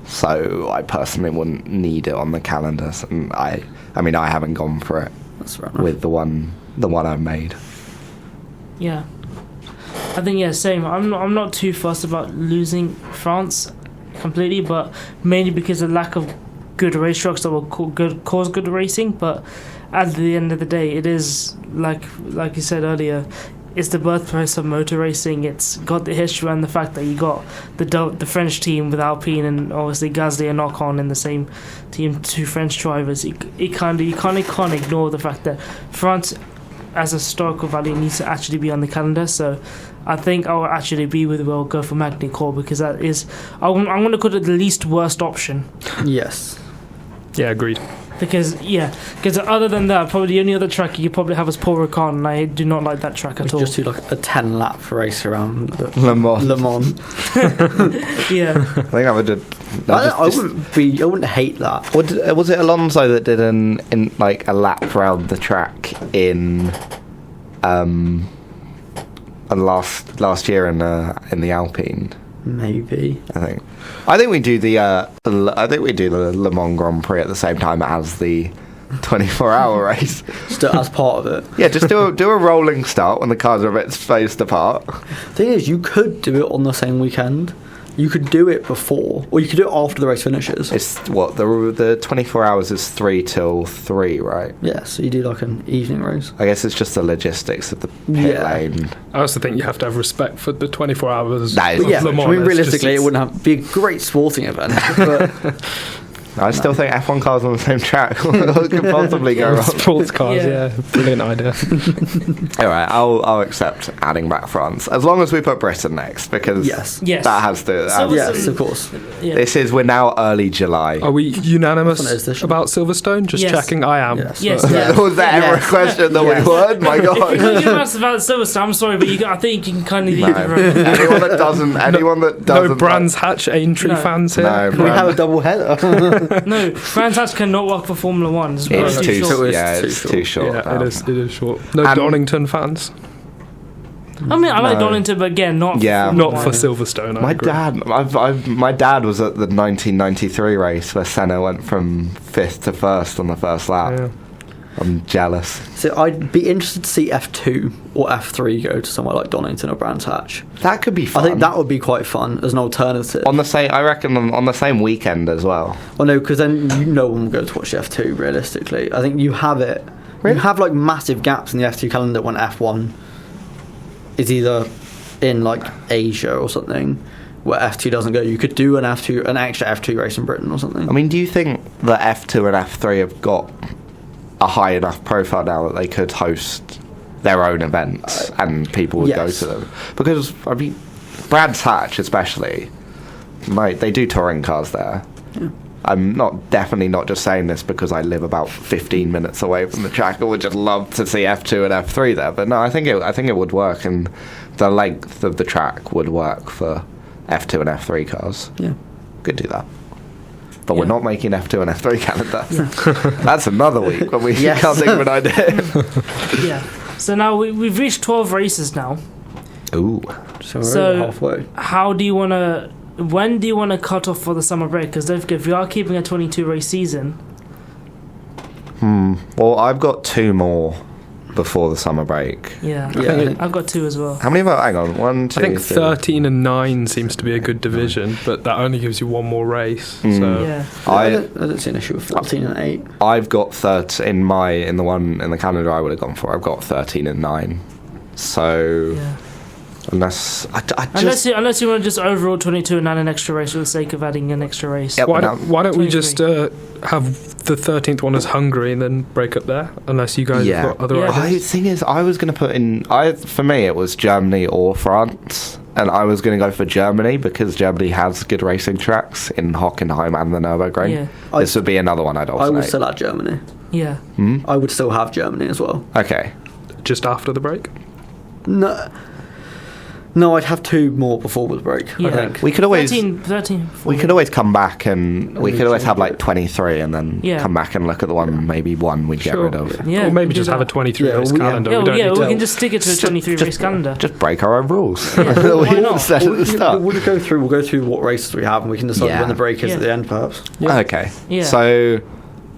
so I personally wouldn't need it on the calendars, and I haven't gone for it. That's right. With the one I've made. Yeah. I think, same. I'm not too fussed about losing France completely, but mainly because of lack of good racetracks that will cause good racing. But at the end of the day, it is, like you said earlier, it's the birthplace of motor racing. It's got the history and the fact that you got the French team with Alpine and obviously Gasly and Ocon in the same team, 2 French drivers. You can't ignore the fact that France, as a historical value, needs to actually be on the calendar. So I think I'll actually be with Will, go for Magny-Cours, because that is, I'm going to call it the least worst option. Yes. Yeah, agreed. Because other than that, probably the only other track you could probably have is Paul Ricard, and I do not like that track at all. Just do like a 10-lap race around Le Mans. Yeah. I think I would do. I wouldn't hate that. Was it Alonso that did a lap around the track in last year in the Alpine? Maybe. I think we do the Le Mans Grand Prix at the same time as the 24-hour race. Still as part of it. Yeah, just do a rolling start when the cars are a bit spaced apart. Thing is, you could do it on the same weekend. You could do it before, or you could do it after the race finishes. It's what the 24 hours is 3 till 3, right? Yeah, so you do like an evening race. I guess it's just the logistics of the pit lane. I also think you have to have respect for the 24 hours. That is, Le Mans. I mean, realistically, it wouldn't be a great sporting event, but I still think F1 cars on the same track could possibly go wrong. Sports cars, yeah, brilliant idea. All right, I'll accept adding back France as long as we put Britain next, because yes, that has to. Yes, of course. Yeah. We're now early July. Are we unanimous about Silverstone? Just checking. I am. Yes. Was that ever a question that we heard? My God. If you're unanimous about Silverstone, I'm sorry, but I think you can kind of leave it. Anyone that doesn't. No Brands Hatch Aintree fans here. No, can we have a double header? No, Brands Hatch cannot work for Formula 1. It's too short. It's too short. Yeah, it is short. No Donington fans. I mean, I like Donington, but again, not for Silverstone. My dad was at the 1993 race where Senna went from 5th to 1st on the first lap. Yeah. I'm jealous. So I'd be interested to see F2 or F3 go to somewhere like Donington or Brands Hatch. That could be fun. I think that would be quite fun as an alternative. I reckon on the same weekend as well. Well, no, because then no one will go to watch F2 realistically. I think you have it You have like massive gaps in the F2 calendar when F1 is either in like Asia or something where F2 doesn't go. You could do an extra F2 race in Britain or something. I mean, do you think that F2 and F3 have got a high enough profile now that they could host their own events and people would go to them? Because, I mean, Brands Hatch especially, they do touring cars there. Yeah. I'm definitely not just saying this because I live about 15 minutes away from the track. I would just love to see F2 and F3 there, but no, I think it would work, and the length of the track would work for F2 and F3 cars. Yeah, could do that. But we're not making F2 and F3 calendar. That's another week when we can't think of an idea. Yeah. So now we've reached 12 races now. Ooh. So we're halfway. How do you want to? When do you want to cut off for the summer break? Because don't forget, if we are keeping a 22 race season. Well, I've got 2 more before the summer break. Yeah. I've got 2 as well. How many have I? Hang on. 1, 2, I think 3. 13 and 9 seems to be a good division, but that only gives you 1 more race. So Yeah. I don't see an issue with 14 and 8. I've got 13 in the one in the calendar I would have gone for. I've got 13 and 9. So unless you want to just overall 22 and 9 an extra race for the sake of adding an extra race. Yep. why don't we 23. just have the 13th one as Hungary and then break up there? Unless you guys have got other ideas. The thing is, I was going to put in. For me, it was Germany or France, and I was going to go for Germany because Germany has good racing tracks in Hockenheim and the Nürburgring. Yeah. This would be another one I'd alternate. I would still add Germany. Yeah. I would still have Germany as well. Okay. Just after the break? No, I'd have 2 more before the break. Yeah. I think We could always 13. we could always come back and we could always have like 23 and then come back and look at the one maybe one we'd get rid of. Yeah. Or maybe do just that. have a 23 race calendar. We can just stick it to a 23 race calendar. Just break our own rules. Yeah, why We not? said at the start. We'll go through what races we have, and we can decide when the break is at the end, perhaps. Okay. Yeah. So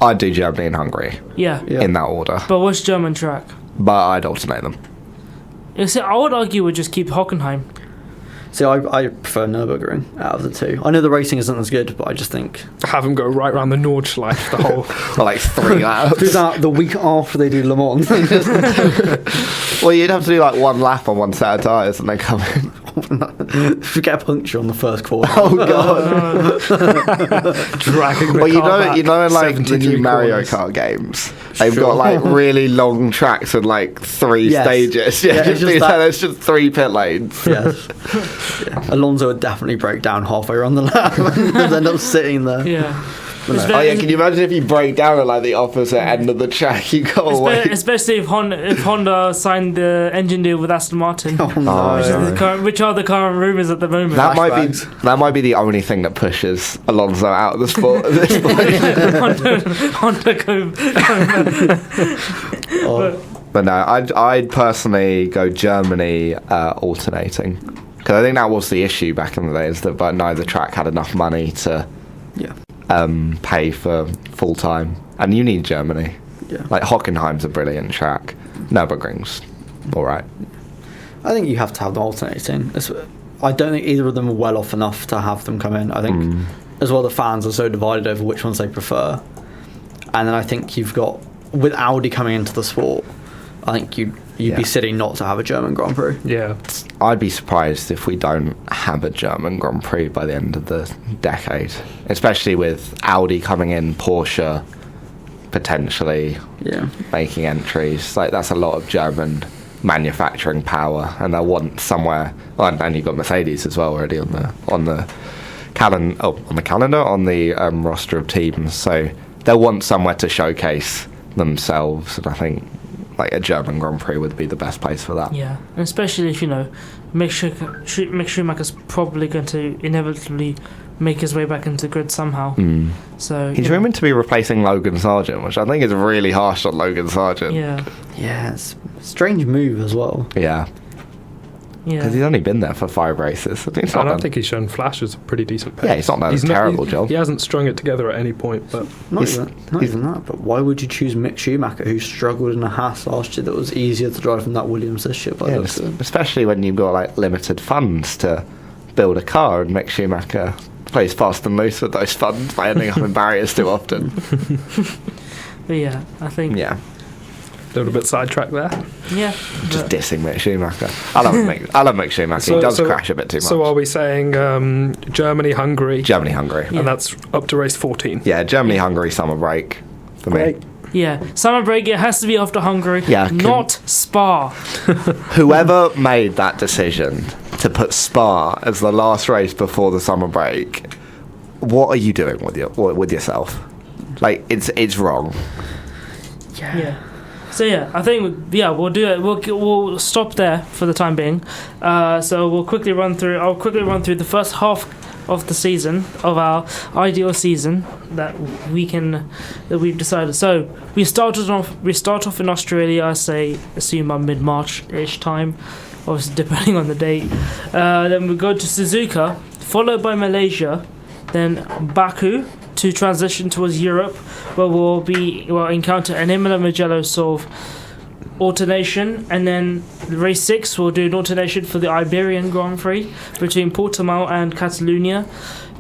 I'd do Germany and Hungary Yeah. in that order, But what's German track? but I'd alternate them. I would argue we'd just keep Hockenheim. See, I prefer Nürburgring out of the 2. I know the racing isn't as good, but I just think Have them go right around the Nordschleife, the whole... For like 3 laps. do that the week after they do Le Mans. Well, you'd have to do like 1 lap on 1 set of tyres and then come in. If you get a puncture on the first quarter. Oh god. dragging the Well, car you know, in like the 73 new Mario corners. Kart games, they've got like really long tracks with like 3 Yes. stages. Yeah, it's just that- There's just 3 pit lanes. Yes. Alonso would definitely break down halfway around the lap and end up sitting there. Yeah. Oh yeah, can you imagine if you break down at like the opposite end of the track? You got away. Especially if Honda signed the engine deal with Aston Martin. Oh, no. Which are the current rumours at the moment. That might be the only thing that pushes Alonso out of the sport at this point. Honda go. But no, I'd personally go Germany alternating, because I think that was the issue back in the day, is that but neither track had enough money to pay for full time, and you need Germany. Yeah. Like Hockenheim's a brilliant track. Nürburgring's all right. I think you have to have them alternating. I don't think either of them are well off enough to have them come in. I think as well the fans are so divided over which ones they prefer, and then I think you've got, with Audi coming into the sport, I think you'd be silly not to have a German Grand Prix. Yeah. I'd be surprised if we don't have a German Grand Prix by the end of the decade, especially with Audi coming in, Porsche potentially making entries. Like, that's a lot of German manufacturing power, and they'll want somewhere. Well, and you've got Mercedes as well already on the roster of teams, so they'll want somewhere to showcase themselves, and I think like a German Grand Prix would be the best place for that. Yeah, and especially if Mick Schumacher's probably going to inevitably make his way back into the grid somehow. So he's rumored to be replacing Logan Sargent, which I think is really harsh on Logan Sargent. Yeah, it's a strange move as well. Yeah, because he's only been there for 5 races. I don't think he's shown flashes of pretty decent pace. Yeah, he's not done a terrible job. He hasn't strung it together at any point, but Not even that, but why would you choose Mick Schumacher, who struggled in a Haas last year that was easier to drive than that Williams this year? Especially when you've got like limited funds to build a car, and Mick Schumacher plays fast and loose with those funds by ending up in barriers too often. But yeah, I think A little bit sidetracked there. Yeah. Just dissing Mick Schumacher. I love Mick Schumacher. He does crash a bit too much. So are we saying Germany, Hungary? Germany, Hungary. Yeah. And that's up to race 14. Yeah, Germany, Hungary, summer break for me. Yeah, summer break, it has to be after Hungary, not Spa. Whoever made that decision to put Spa as the last race before the summer break, what are you doing with yourself? Like, it's wrong. Yeah. So I think we'll do it. We'll stop there for the time being. So I'll quickly run through the first half of the season, of our ideal season that we've decided. So we start off in Australia. Assume by mid-March-ish time, obviously depending on the date. Then we go to Suzuka, followed by Malaysia, then Baku to transition towards Europe, where we'll encounter an Imola Mugello sort of alternation, and then race 6 we'll do an alternation for the Iberian Grand Prix between Portimao and Catalonia.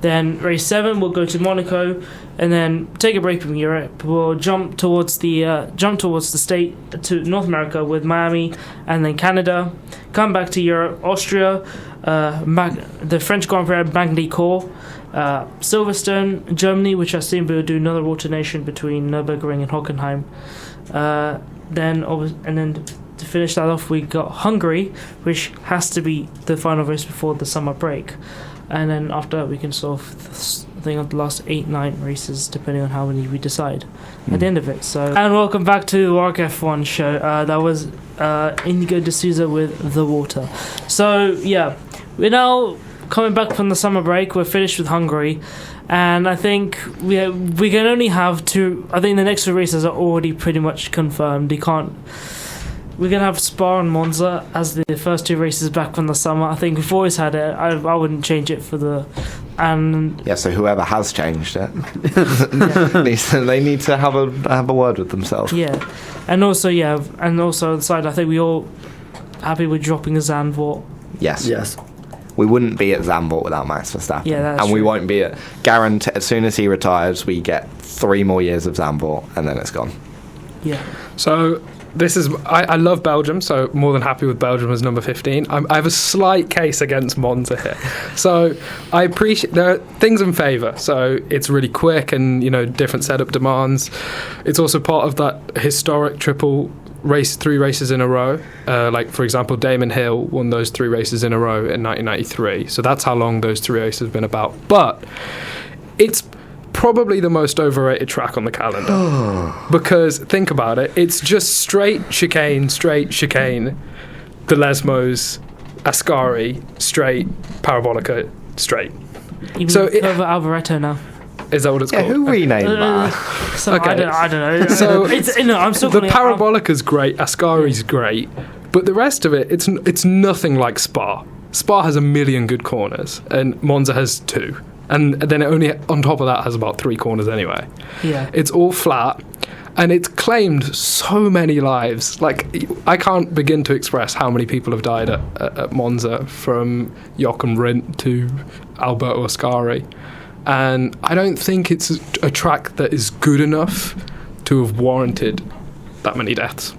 Then race 7 we'll go to Monaco, and then take a break from Europe. We'll jump towards the state to North America with Miami, and then Canada. Come back to Europe, Austria, the French Grand Prix at Bagny-Cours, Silverstone, Germany, which I assume we'll do another alternation between Nürburgring and Hockenheim. Then to finish that off, we got Hungary, which has to be the final race before the summer break, and then after that we can sort of think of the last 8-9 races, depending on how many we decide at the end of it. So, and welcome back to the Warwick F1 show. That was Indigo D'Souza with The Water. So we're now coming back from the summer break. We're finished with Hungary. And I think we can only have two. I think the next two races are already pretty much confirmed. We're going to have Spa and Monza as the first two races back from the summer. I think we've always had it. I wouldn't change it for the... So whoever has changed it, they need to have a word with themselves. Yeah. And also on the side, I think we all happy with dropping Zandvoort. Yes. We wouldn't be at Zandvoort without Max Verstappen. Yeah, that's and true. We won't be at... Guaranteed, as soon as he retires, we get 3 more years of Zandvoort, and then it's gone. Yeah. So this is... I love Belgium, so more than happy with Belgium as number 15. I have a slight case against Monza here. So I appreciate... There are things in favour. So it's really quick and, different setup demands. It's also part of that historic triple... 3 races in a row. Like, for example, Damon Hill won those 3 races in a row in 1993. So that's how long those 3 races have been about. But it's probably the most overrated track on the calendar. Because, think about it, it's just straight chicane, the Lesmos, Ascari, straight, Parabolica, straight. Even so over Alvaretto now. Is that what it's called? Who renamed that? So Okay. I don't know. So I'm still the calling it- Parabolica's great, Ascari's great, but the rest of it, it's nothing like Spa. Spa has 1 million good corners, and Monza has 2. And then it only, on top of that, has about 3 corners anyway. Yeah. It's all flat, and it's claimed so many lives. Like, I can't begin to express how many people have died at Monza, from Joachim Rindt to Alberto Ascari. And I don't think it's a track that is good enough to have warranted that many deaths.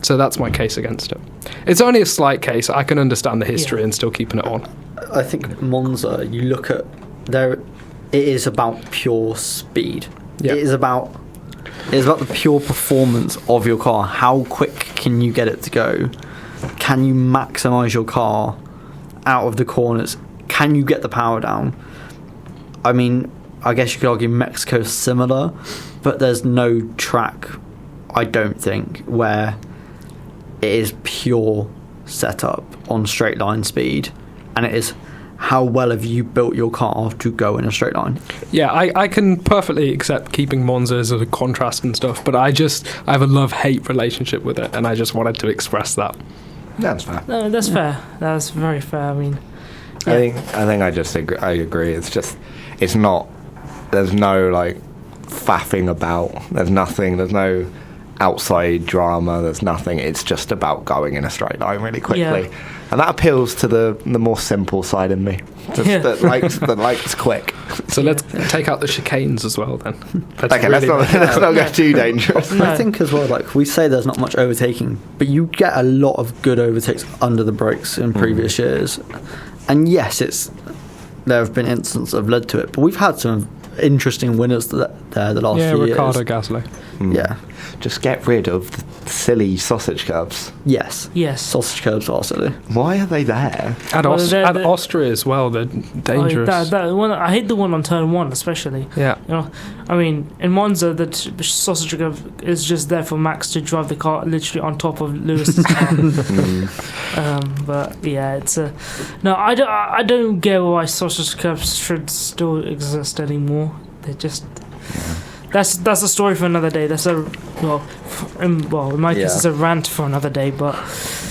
So that's my case against it. It's only a slight case. I can understand the history and still keeping it on. I think Monza, you look at there, it is about pure speed. Yeah. It is about the pure performance of your car. How quick can you get it to go? Can you maximise your car out of the corners? Can you get the power down? I mean, I guess you could argue Mexico's similar, but there's no track, I don't think, where it is pure setup on straight line speed, and it is how well have you built your car to go in a straight line. Yeah, I can perfectly accept keeping Monza as a contrast and stuff, but I have a love-hate relationship with it, and I just wanted to express that. That's fair. No, that's fair. That's very fair. I mean, I think I agree. It's just, it's not. There's no faffing about. There's nothing. There's no outside drama. There's nothing. It's just about going in a straight line really quickly. And that appeals to the more simple side in me, that likes quick. So let's take out the chicanes as well then. Let's not go too dangerous. No. I think as well, like we say there's not much overtaking, but you get a lot of good overtakes under the brakes in previous years. And yes, there have been instances that have led to it, but we've had some interesting winners there the last few years. Ricardo Gasly. Yeah. Just get rid of the silly sausage curbs. Yes. Yes. Sausage curbs are silly. Why are they there? At Well, they're- Austria as well, they're dangerous. That one, I hate the one on turn 1 especially. Yeah. You know, I mean, in Monza, the sausage curve is just there for Max to drive the car literally on top of Lewis's car. But yeah, it's a no. I don't get why sausage curves should still exist anymore. They just. That's a story for another day. That's in my case, it's a rant for another day. But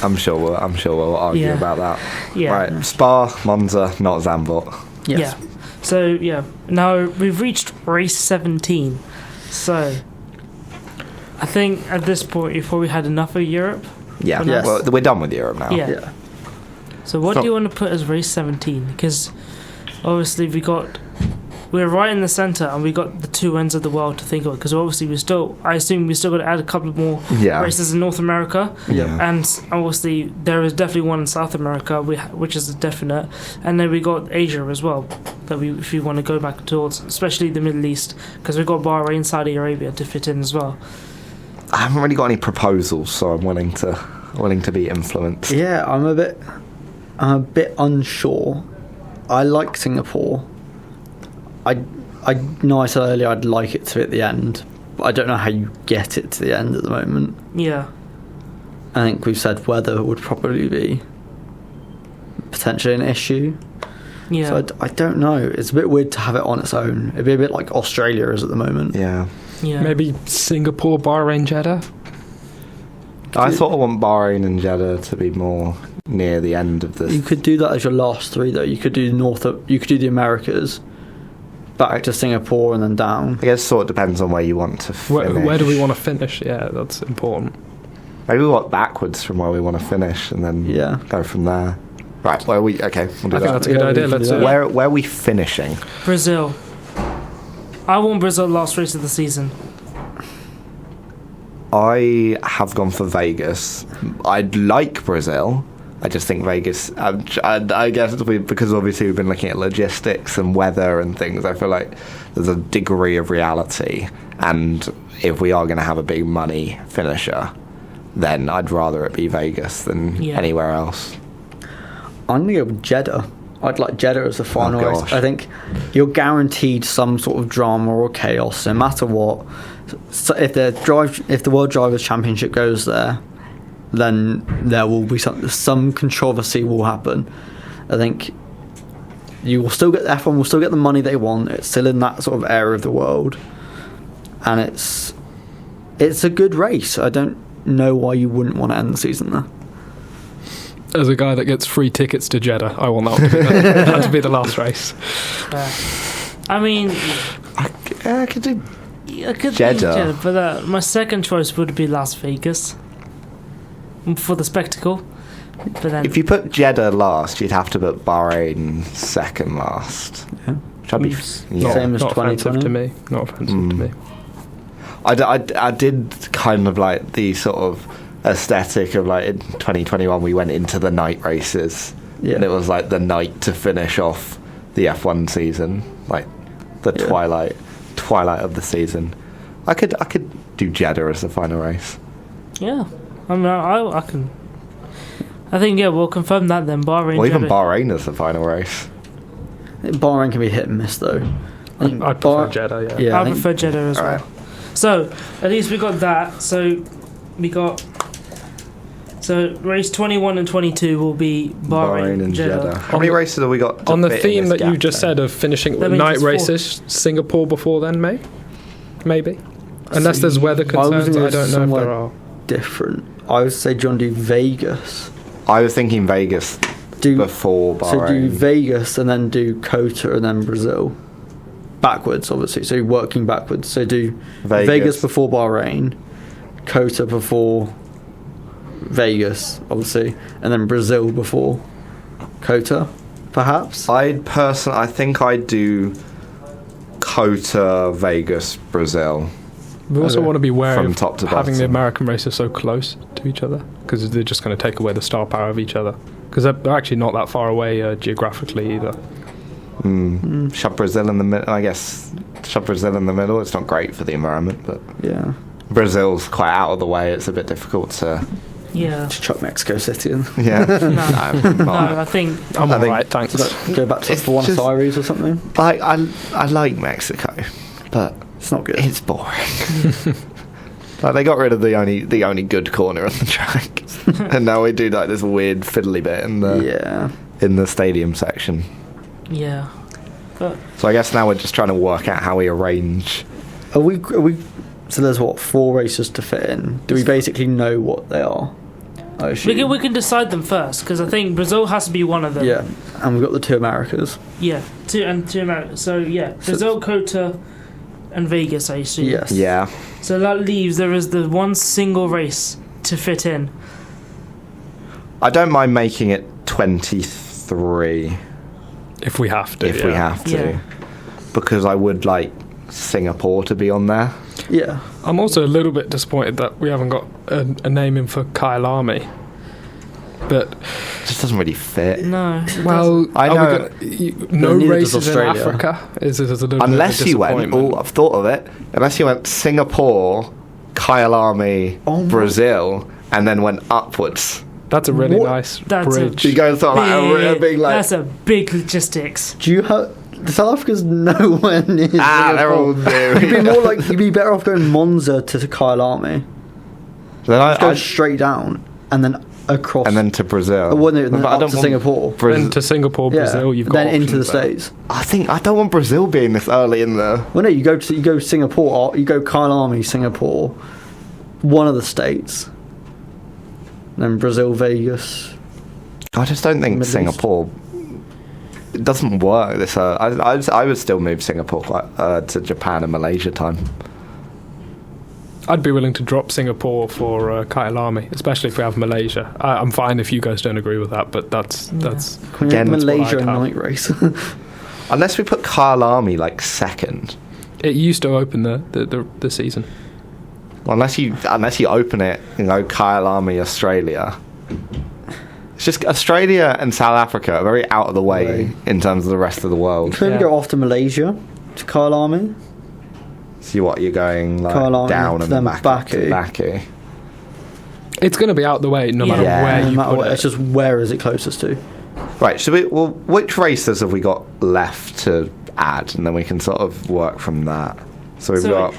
I'm sure we'll argue about that. Yeah. Right, Spa, Monza, not Zandvoort. Yes. Yeah. So yeah, now we've reached race 17. So I think at this point you've probably had enough of Europe. Yeah. Yes. Well, we're done with Europe now. Yeah. Yeah. So what do you want to put as race 17? Because obviously we're right in the centre and we got the two ends of the world to think of. Because obviously I assume we still got to add a couple more races in North America. Yeah. And obviously there is definitely one in South America, which is a definite. And then we got Asia as well, that if you want to go back towards, especially the Middle East, because we've got Bahrain, Saudi Arabia to fit in as well. I haven't really got any proposals, so I'm willing to be influenced. Yeah, I'm a bit unsure. I like Singapore. I know I said earlier I'd like it to be at the end, but I don't know how you get it to the end at the moment. Yeah. I think we've said weather would probably be potentially an issue. Yeah. So I don't know. It's a bit weird to have it on its own. It'd be a bit like Australia is at the moment. Yeah. Yeah. Maybe Singapore, Bahrain, Jeddah. I sort of want Bahrain and Jeddah to be more near the end of this. You could do that as your last three, though. You could do the Americas, back to Singapore, and then down. I guess it sort of depends on where you want to finish. Where do we want to finish? Yeah, that's important. Maybe we work backwards from where we want to finish and then go from there. Right, we'll do I that. think that's a good idea. Let's do it. Where are we finishing? Brazil. I want Brazil last race of the season. I have gone for Vegas. I'd like Brazil. I just think Vegas, I guess because obviously we've been looking at logistics and weather and things, I feel like there's a degree of reality, and if we are going to have a big money finisher, then I'd rather it be Vegas than anywhere else. I'm going to go with Jeddah. I'd like Jeddah as the final race. gosh. I think you're guaranteed some sort of drama or chaos, no matter what. So if the World Drivers' Championship goes there, then there will be some controversy will happen. I think F1 will still get the money they want. It's still in that sort of area of the world, and it's a good race. I don't know why you wouldn't want to end the season there. As a guy that gets free tickets to Jeddah, I want that to be the last race. I mean, I could do Jeddah, but my second choice would be Las Vegas for the spectacle. But then, if you put Jeddah last, you'd have to put Bahrain second last. Yeah. Which I'd be Same as Not offensive 2020. to me. Not offensive to me. I did kind of like the sort of aesthetic of like in 2021 we went into the night races, and it was like the night to finish off the F1 season, like the twilight of the season. I could do Jeddah as the final race. yeah, I mean, I can. I think we'll confirm that then. Bahrain. Or even Jeddah. Bahrain as the final race. Bahrain can be hit and miss though. I prefer Jeddah. Yeah. I prefer Jeddah as well. Alright. So at least we got that. So we got. So race 21 and 22 will be Bahrain and Jeddah. How many races have we got? On the fit in theme this that you gap just then? said of finishing That with means night it's 4. races, Singapore before then, maybe? Unless there's weather concerns, I don't know if there are. Different. I would say John do Vegas. I was thinking Vegas before Bahrain. So do Vegas and then do Kota and then Brazil. Backwards, obviously. So working backwards. So do Vegas before Bahrain, Kota before Vegas, obviously, and then Brazil before Kota, perhaps. I think I'd do Kota, Vegas, Brazil. We also Okay. want to be wary From of top to having the bottom. American races so close to each other, because they're just going to take away the star power of each other. Because they're actually not that far away geographically either. Shove Brazil in the middle. I guess shove Brazil in the middle. It's not great for the environment, but Yeah. Brazil's quite out of the way. It's a bit difficult to. Yeah. Just chuck Mexico City in. Yeah. No, I think I'm I think- alright, thanks. Go back to It's Buenos just- Aires or something. I like Mexico, but It's not good. it's boring. Like they got rid of the only good corner on the track, and now we do like this weird fiddly bit in the stadium section. yeah. But So I guess now we're just trying to work out how we arrange. Are we? So there's 4 races to fit in. Do we basically know what they are? I assume. we can decide them first because I think Brazil has to be one of them. Yeah, and we've got the 2 Americas. Yeah. Two America. So yeah, Brazil, Kota, and Vegas. I assume. Yes. Yeah, So that leaves there is the one single race to fit in. I don't mind making it 23 If we have to. if we have to, Yeah. because I would like Singapore to be on there. Yeah. I'm also a little bit disappointed that we haven't got a name in for Kyle Army. But, It just doesn't really fit. No. it well, I are we know. no neither does races in Australia. Africa is a little bit of Unless a you went, disappointment. I've thought of it. Unless you went Singapore, Kyle Army, Oh my- Brazil, and then went upwards. That's a really What? nice That's a bridge. You go sort of like a big like. That's a big logistics. Do you have? South Africa's nowhere near. They're all You'd be new. more like you'd be better off going Monza to Kyle Army. Then Just go straight down and then across. and then to Brazil. Oh, well, no, then But I up don't to want Singapore. Then to Singapore, Brazil, you've got then into the options there. States. I think I don't want Brazil being this early in the. Well, no, you go Singapore. You go Kyle Army, Singapore, one of the states. Then Brazil, Vegas. I just don't think Middle East. Singapore. It doesn't work. This I would still move Singapore quite to Japan and Malaysia time. I'd be willing to drop Singapore for Kyle Army, especially if we have Malaysia. I'm fine if you guys don't agree with that, but that's Can we Again, make that's what Malaysia I'd a have. night race? Unless we put Kyle Army like second. it used to open the season. Unless you open it, Kyle Army Australia. It's just Australia and South Africa are very out of the way Right. in terms of the rest of the world. Can we Yeah. go after Malaysia to Kyle Army? See what you're going like Kyle Army, down and then back up to Baku. Baku. It's going to be out the way no matter Yeah. where No you matter put what, it. it's just where is it closest to? Right. Which races have we got left to add, and then we can sort of work from that. So we've got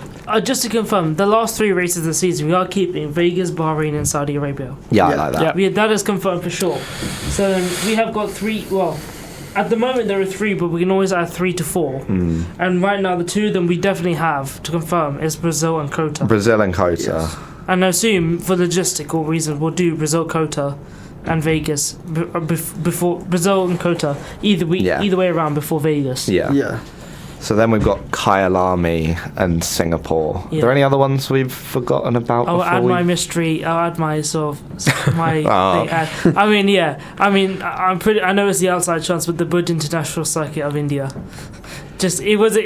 Just to confirm, the last 3 races of the season we are keeping Vegas, Bahrain, and Saudi Arabia. I Yeah. like that. Yeah. That is confirmed for sure. So then we have got 3. Well, at the moment there are 3, but we can always add 3 to 4. And right now the 2 of them we definitely have to confirm is Brazil and Kota. Brazil and Kota. Yes. And I assume for logistical reasons we'll do Brazil, Kota, and Vegas before Brazil and Kota. Either way around before Vegas. Yeah. Yeah. So then we've got Kyle Army and Singapore. Yeah. Are there any other ones we've forgotten about? I'll before add we... my mystery. I'll add my sort of my. Oh. thing. I mean, yeah. I mean, I'm pretty. I know it's the outside chance, but the Bud International Circuit of India, it was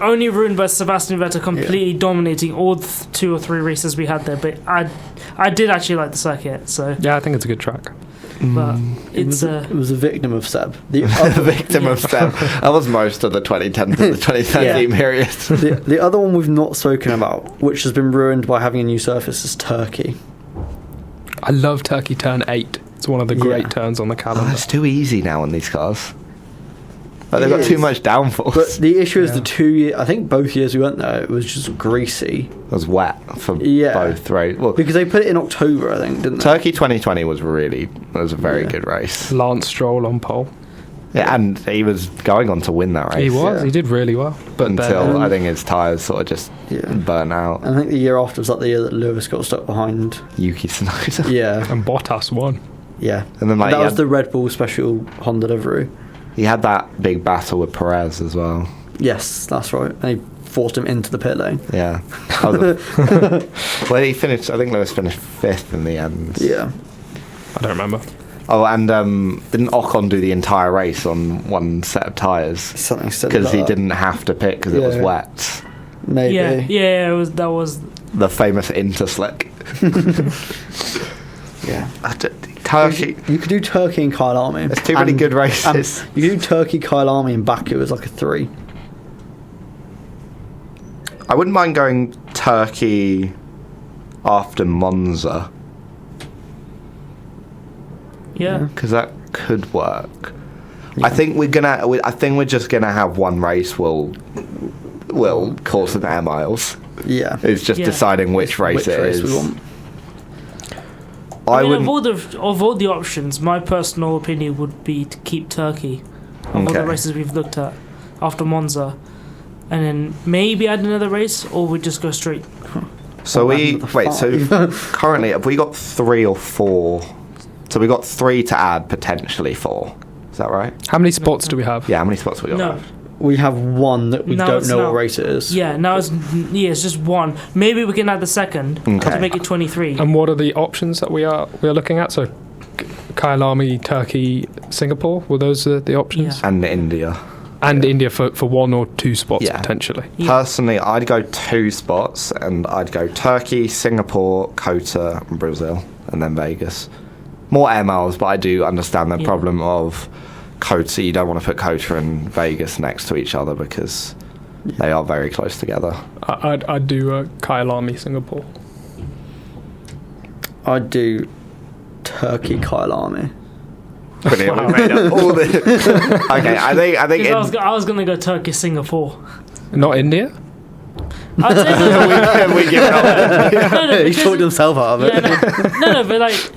only ruined by Sebastian Vettel completely dominating all the 2 or 3 races we had there. But I did actually like the circuit. So, Yeah, I think it's a good track. but It it's was a victim of Seb. The The other, victim of STEM. That was most of the 2010 to the 2013 period. the other one we've not spoken about, which has been ruined by having a new surface, is Turkey. I love Turkey Turn 8. It's one of the great Yeah. turns on the Oh, calendar. it's too easy now on these cars. Like, they've It got too is. much downforce. But the issue is Yeah. the 2 year. I think both years we went there, it was just greasy It was wet for Yeah. both, right? Well, because they put it in October, I think, didn't they? Turkey 2020 was a very Yeah. good race. Lance Stroll on pole. Yeah, and he was going on to win that race. He was. yeah. He did really well. But Until then, I think his tyres sort of just Yeah. burnt out. I think the year after was like the year that Lewis got stuck behind. Yuki Tsunoda. Yeah, and Bottas won. yeah. And then like that he was had, the Red Bull special Honda livery. he had that big battle with Perez as well. Yes, that's right. And he forced him into the pit lane. Yeah. Well, he finished. I think Lewis finished 5th in the end. Yeah. I don't remember. Oh, and didn't Ocon do the entire race on one set of tyres? Something silly Because like he that. didn't have to pit because it was Yeah. wet. Maybe. Yeah, that was. The famous interslick. Yeah. Turkey. You could do Turkey and Kyle Army. It's two really good races. You could do Turkey, Kyle Army, and Baku as like a 3. I wouldn't mind going Turkey after Monza. Yeah. Because that could work. I think we're just gonna have one race. Will cause some air miles. Yeah. It's just deciding which race it is. we want. I mean, wouldn't. of all the options, my personal opinion would be to keep Turkey. Of all the races we've looked at after Monza, and then maybe add another race, or we just go straight. So another 5. Currently, have we got 3 or 4? So we got 3 to add, potentially 4. Is that right? How many spots do we have? Yeah. How many spots we got? No. left? We have one that we No, don't it's know not. what race it is. Yeah, now it's just one. Maybe we can add the second to Okay. make it 23. And what are the options that we are looking at? So, Kyle Army, Turkey, Singapore. Were those the options? And India. And India for 1 or 2 spots Yeah. potentially. Yeah. Personally, I'd go 2 spots, and I'd go Turkey, Singapore, Kota, and Brazil, and then Vegas. More air miles, but I do understand the problem of Kota. You don't want to put Kota and Vegas next to each other because they are very close together. I'd do Kyle Army, Singapore. I'd do Turkey, Kyle Army. Brilliant. We made up all the. Okay, I think. Because I was gonna go Turkey, Singapore. Not India. I'd say we give it up. no, He because- talked himself out of it. Yeah, no, but like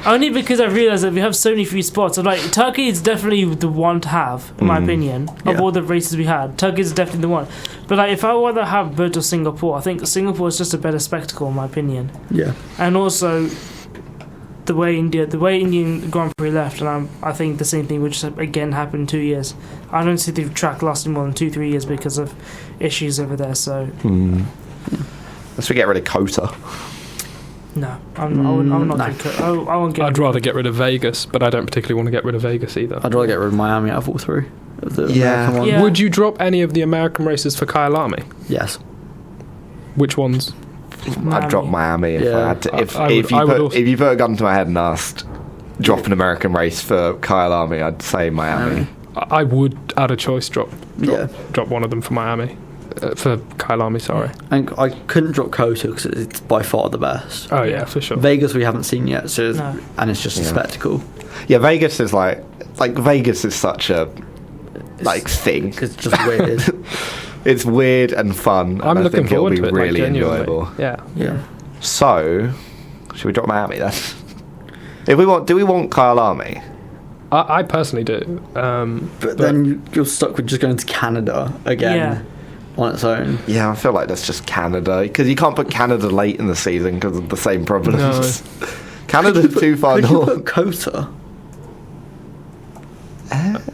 only because I realised that we have so many free spots. So like Turkey is definitely the one to have, in my opinion, of all the races we had. Turkey is definitely the one. But like if I want to have both of Singapore, I think Singapore is just a better spectacle, in my opinion. Yeah. And also the way Indian Grand Prix left, and I think the same thing would just again happen in 2 years. I don't see the track lasting more than 2-3 years because of issues over there. So Let's get rid of Kota. no, I'm not. no. I won't get. I'd rather get rid of Vegas, but I don't particularly want to get rid of Vegas either. I'd rather get rid of Miami out of all 3. Of the Yeah. American ones. Yeah. Would you drop any of the American races for Kyle Army? Yes. Which ones? I'd drop Miami if I Yeah. had to. I would also- If you put a gun to my head and asked, drop an American race for Kyle Army, I'd say Miami. I would, out of choice, drop Yeah. one of them for Miami. For Kyle Army, sorry. And I couldn't drop Kota because it's by far the best. Oh, Yeah. yeah, for sure. Vegas we haven't seen yet, so No. and it's just a Yeah. spectacle. Yeah, Vegas is like Vegas is such a thing. It's just weird. It's weird and fun. I'm and looking I think it'll forward be to it. really genuinely. enjoyable. Yeah. Yeah. So, should we drop Miami then? Do we want Kyle Army? I personally do. But then you're stuck with just going to Canada again on its own. Yeah, I feel like that's just Canada because you can't put Canada late in the season because of the same problems. Canada's too far Could you north. put Kota?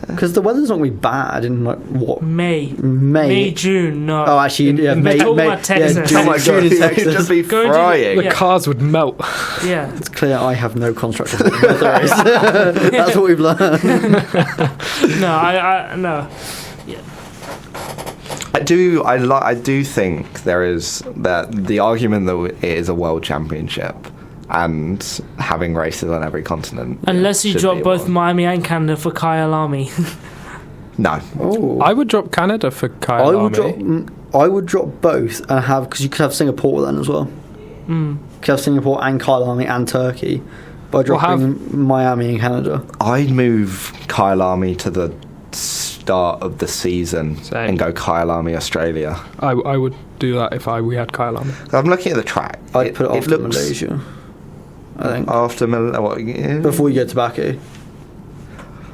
Because the weather's not going to be bad in like what May, June. No. Oh, actually, yeah, May. talking May about Texas. Yeah, Oh June, my June god, in you'd Texas. just be Go to- frying. The Yeah. cars would melt. Yeah. It's clear I have no construct of what the weather is. That's what we've learned. No, I no. I do think there is that the argument that it is a world championship and having races on every continent. Unless you should drop be both one. Miami and Canada for Kyle Army. No. Oh. I would drop Canada for Kyle Army. I would drop both and have because you could have Singapore then as well. You could have Singapore and Kyle Army and Turkey by dropping Miami and Canada. I'd move Kyle Army to the start of the season Same. and go Kyle Army Australia. I would do that if we had Kyle Army. I'm looking at the track. I'd put it after looks Malaysia. I think after Malaysia. before you go to Baku.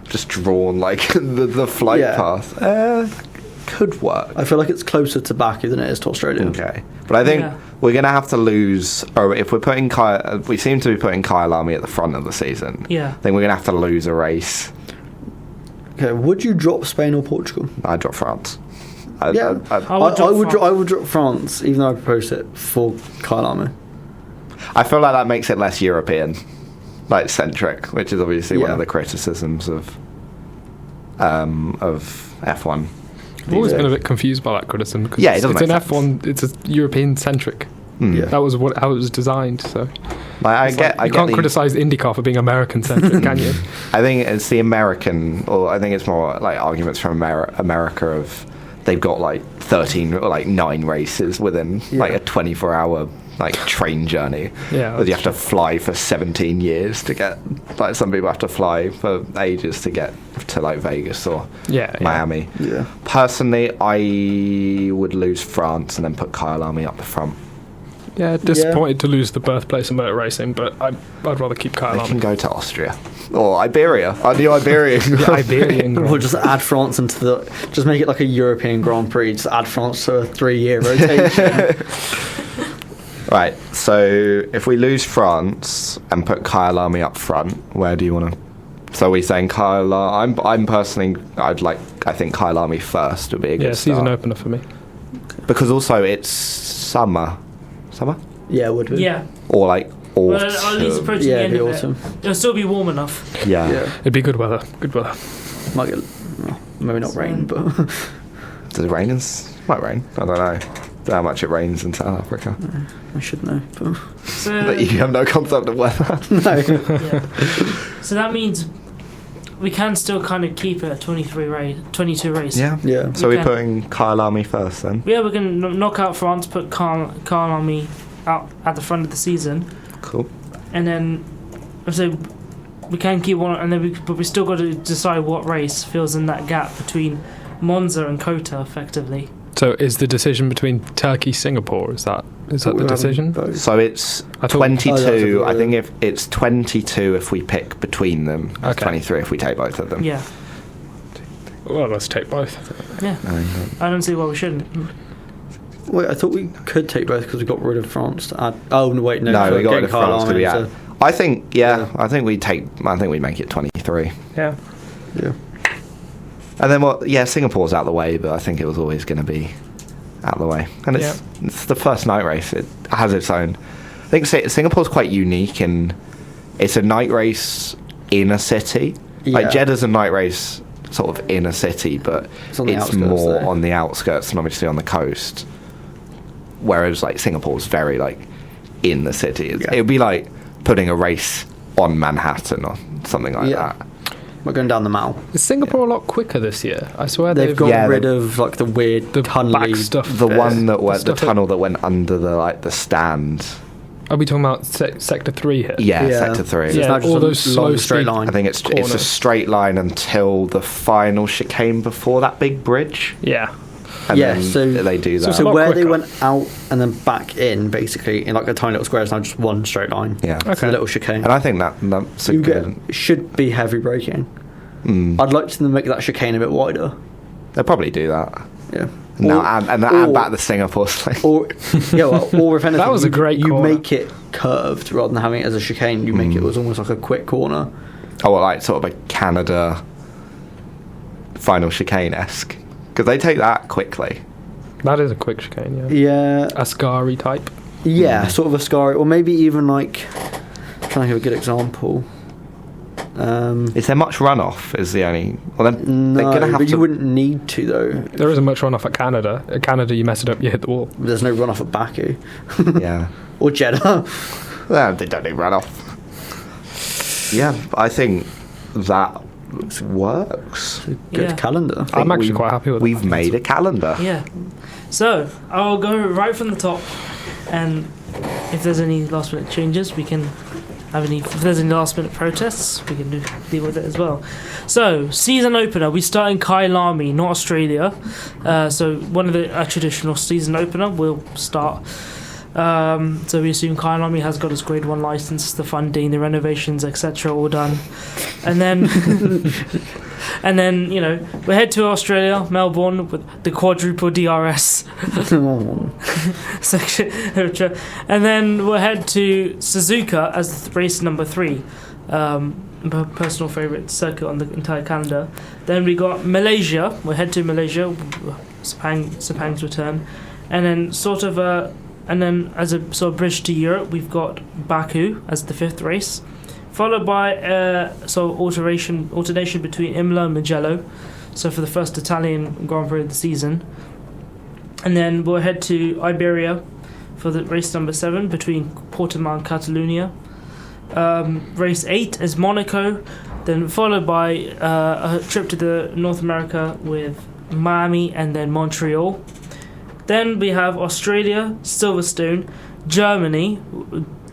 Just drawn like the flight Yeah. path. Could work. I feel like it's closer to Baku than it is to Australia. Okay, but I think Yeah. we're going to have to lose. Or if we're putting Kyle, we seem to be putting Kyle Army at the front of the season. Yeah. Then we're going to have to lose a race. Okay, would you drop Spain or Portugal? I drop France. I would drop France, even though I proposed it for Kyle Army. I feel like that makes it less European, like centric, which is obviously one Yeah. of the criticisms of F1. I've always been a bit confused by that criticism because Yeah, it doesn't it's an make F1. It's a European centric. Yeah. That was how it was designed. So Like, you can't criticize IndyCar for being American centric, can you? I think it's the American, or I think it's more like arguments from America of they've got like 13 or like 9 races within like a 24-hour like train journey. Yeah, But you have to fly for 17 years to get, like some people have to fly for ages to get to like Vegas or Miami. Yeah. Personally, I would lose France and then put Kyle Army up the front. Yeah, disappointed to lose the birthplace of motor racing, but I'd rather keep Kyle They on. can go to Austria or Iberia. I knew Iberian. The Iberian We'll Grand just add France into just make it like a European Grand Prix. Just add France to a 3-year rotation. Right, so if we lose France and put Kyle Army up front, where do you want to? So we're saying Kyle. I'm personally, I think Kyle Army first would be a good season start. opener for me. Because also it's summer, Yeah, would be. Yeah. or like autumn. Well, at least approaching Yeah, the end it'd be of autumn. it. It'll still be warm enough. Yeah. It'd be good weather. Good weather. Might get, well, maybe not rain, but Does it rain? Might rain. I don't know how much it rains in South Africa. I should know. But So, But you have no concept of weather. no. yeah. So that means we can still kind of keep it at 22 race. Yeah. Yeah. So We we're can. putting Kyle Army first then. Yeah, we can knock out France, put Carl Army out at the front of the season, Cool. and then so we can keep one, and then but we still got to decide what race fills in that gap between Monza and Kota, effectively. So is the decision between Turkey, Singapore? Is that the decision? So it's I thought- 22. Oh, I think if it's 22 if we pick between them. It's Okay. 23 if we take both of them. Yeah, Well, let's take both. yeah. I don't see why we shouldn't. Wait, I thought we could take both because we got rid of France to add. Oh wait, no. No, for we got getting rid of Kyle France to Army, be so- out. I think, I think we make it 23. Yeah. Yeah. And then Singapore's out the way, but I think it was always going to be out the way. And it's the first night race. It has its own. I think Singapore's quite unique in it's a night race in a city. Like Yeah. Jeddah's a night race sort of in a city, but It's on the it's outskirts more there. on the outskirts and obviously on the coast. Whereas like Singapore's very like in the city. It would be like putting a race on Manhattan or something like Yeah. that. We're going down the Mall. Is Singapore a lot quicker this year? I swear They've got Yeah, rid they've- of like the weird the tunnely back stuff. The one that went, the stuff that- tunnel that went under the stand. Are we talking about Sector 3 here? Yeah, Yeah. Sector 3. It's Yeah, now just all a those slow long straight speed- line. I think it's a corners. straight line until the final chicane before that big bridge. Yeah. And Yeah, then so- they do that. it's a So lot where they quicker. went out and then back in, basically in like a tiny little square, is now just one straight line. Yeah. It's a Okay. little chicane. And I think that's a You good. get, should be heavy braking. I'd like to make that chicane a bit wider. They'll probably do that. Yeah. Now Or- and or- back the Singapore thing. Or yeah, well, or if anything, That was a great You corner. make it curved rather than having it as a chicane. You make it as almost like a quick corner. Oh, well, like sort of a Canada final chicane esque, because they take that quickly. That is a quick chicane, yeah. Yeah, Ascari type. yeah, sort of a scar, or maybe even like. I'm trying to think of a good example. Is there much runoff? Is the only? Well, then they're No, gonna have but to. you wouldn't need to though. There isn't much runoff at Canada. At Canada, you mess it up, you hit the wall. There's no runoff at Baku Yeah. or Jeddah. They don't need runoff. Yeah, I think that works. Good Yeah. calendar. I'm actually quite happy with it. We've made a calendar. Yeah. So I'll go right from the top, and if there's any last minute changes, we can have any. If there's any last minute protests, we can deal with it as well. So season opener, we start in Kailami, not Australia. So one of the traditional season opener will start. So we assume Kailami has got his Grade 1 license, the funding, the renovations, etc. all done, and then we head to Australia, Melbourne, with the quadruple DRS section, and then we'll head to Suzuka as race number 3. personal favourite circuit on the entire calendar. Then we got Malaysia. We'll head to Malaysia, Sepang's return, and then as a sort of bridge to Europe, we've got Baku as the 5th race, followed by sort of alternation between Imola and Mugello. So for the first Italian Grand Prix of the season, and then we'll head to Iberia for the race number 7 between Portimao and Catalunya. Race 8 is Monaco, then followed by a trip to the North America with Miami and then Montreal. Then we have Australia, Silverstone, Germany,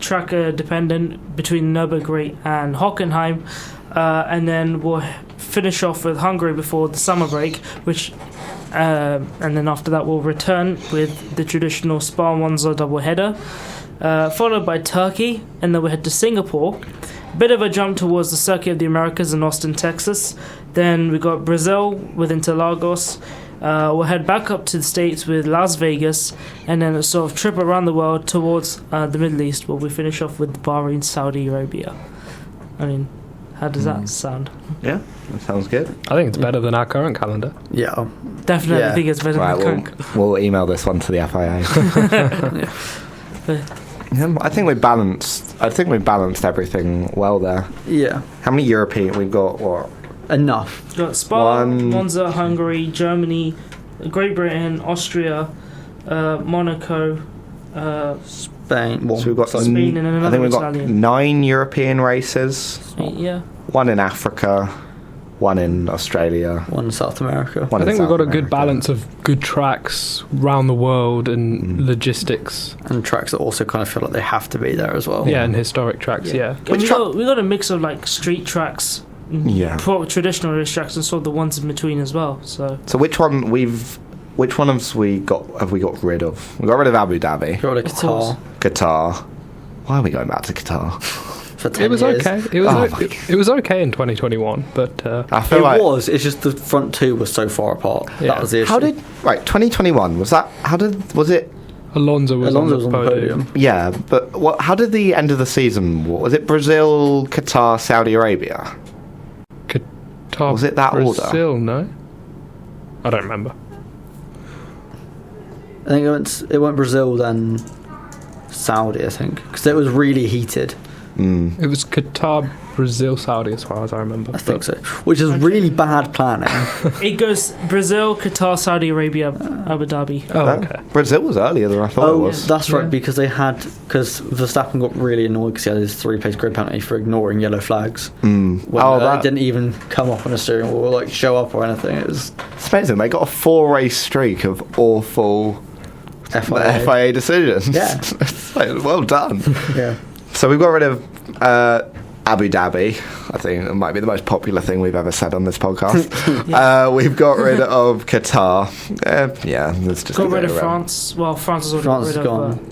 track dependent between Nürburgring and Hockenheim, and then we'll finish off with Hungary before the summer break, and then after that we'll return with the traditional Spa-Monza doubleheader, followed by Turkey, and then we'll head to Singapore. Bit of a jump towards the Circuit of the Americas in Austin, Texas. Then we got Brazil with Interlagos. We'll head back up to the States with Las Vegas, and then a sort of trip around the world towards the Middle East, where we finish off with Bahrain, Saudi Arabia. I mean, how does that sound? Yeah, that sounds good. I think it's better than our current calendar. Yeah. Definitely Yeah. think it's better Right, than the current. we'll email this one to the FIA. Yeah, I think we balanced everything well there. Yeah. How many European we've got? What? Enough. We've got Spa, One- Monza, Hungary, Germany, Great Britain, Austria, Monaco, Spain. Well, So we've got Spain and another I think we've got Italian. 9 European races. yeah. 1 in Africa, 1 in Australia. one in South America. 1 I in think we've South got a good America. balance of good tracks round the world and logistics. And tracks that also kind of feel like they have to be there as well. Yeah, and historic tracks, yeah. And we got a mix of like street tracks, Yeah. traditional racetracks, and sort of the ones in between as well. So So which one have we got rid of? We got rid of Abu Dhabi, Got a Of course. guitar Qatar. Why are we going back to Qatar? for 10 It was years. okay. Oh It was okay in 2021, but I feel It like was. It's just the front two was so far apart. Yeah. That was the issue. how did 2021 was it? Alonso was Alonso on was the on the podium. podium. Yeah, but how did the end of the season? Was it Brazil, Qatar, Saudi Arabia? Qatar, Was it that order? Brazil, no? I don't remember. I think it went Brazil, then Saudi, I think. Because it was really heated. It was Qatar, Brazil, Saudi, as far as I remember. I think so. Which is really bad planning. it goes Brazil, Qatar, Saudi Arabia, Abu Dhabi. Oh, okay. Brazil was earlier than I thought it was. That's right, Yeah. because Verstappen got really annoyed because he had his 3-place grid penalty for ignoring yellow flags. When that didn't even come up on a steering wheel or like show up or anything. It was It's amazing. They got a 4-race streak of awful FIA. FIA decisions. Yeah. It's like, well done. Yeah. So we've got rid of Abu Dhabi. I think it might be the most popular thing we've ever said on this podcast. We've got rid of Qatar. Yeah, let's just Got get rid of around. France. Well, France has already France got is rid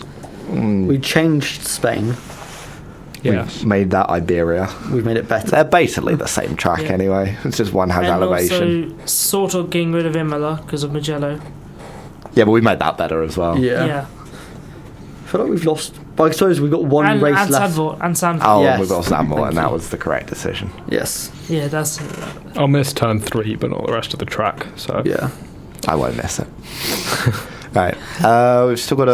gone. We changed Spain. Yes. Made that Iberia. We've made it better. They're basically the same track Yeah. anyway. It's just one has and elevation. also sort of getting rid of Imola because of Mugello. Yeah, but we made that better as well. Yeah. I feel like we've lost. But I suppose we've got one and race and left. Sandford, and Sandford. Oh, Yes. and we've got Samuel, Thank and that you. was the correct decision. Yes. Yeah, that's I'll miss turn 3, but not the rest of the track. So Yeah. I won't miss it. Right. We've still got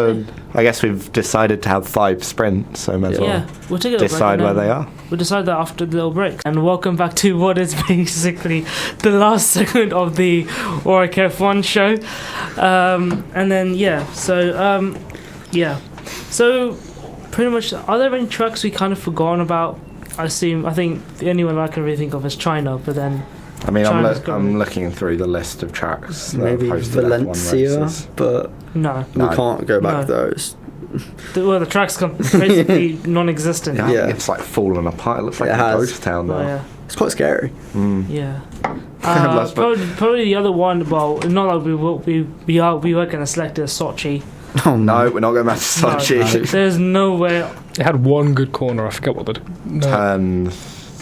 I guess we've decided to have 5 sprints, so may as well yeah. We'll take a little decide break where and they then are. We'll decide that after the little break. And welcome back to what is basically the last segment of the Warwick F1 show. And then so pretty much, are there any tracks we kind of forgotten about? I think the only one I can really think of is China, but then I mean, China's got I'm it. looking through the list of tracks. that Maybe have hosted F1 Valencia, races. but no. we can't go back No. those. The track's basically non-existent. Yeah, Yeah. it's like fallen apart. It looks like It a has. ghost town now. Well, yeah. It's quite scary. Yeah. Last but- Probably the other one. Well, not like we were going to select it as Sochi. Oh No, we're not going back to Sochi. No, there's no way. it had one good corner. I forget what the Turn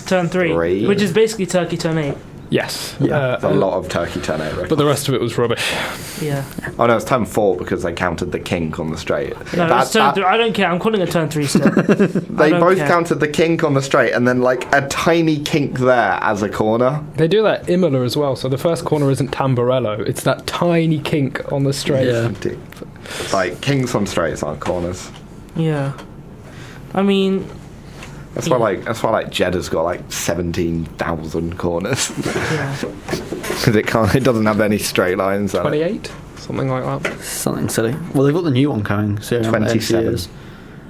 Turn 3, Three. which is basically Turkey turn 8. Yes. Yeah. A lot of turkey turn 8 records. But the rest of it was rubbish. Yeah. Oh no, it's turn 4 because they counted the kink on the straight. No, it's turn 3. I don't care. I'm calling it turn 3 still. They both counted the kink on the straight and then like a tiny kink there as a corner. They do that Imola as well, so the first corner isn't Tamburello, it's that tiny kink on the straight. Yeah. Like kinks on straights aren't corners. Yeah. I mean, That's why Jeddah's got like 17,000 corners yeah. because it doesn't have any straight lines. 28? Something like that. Something silly. Well, they've got the new one coming soon. 27.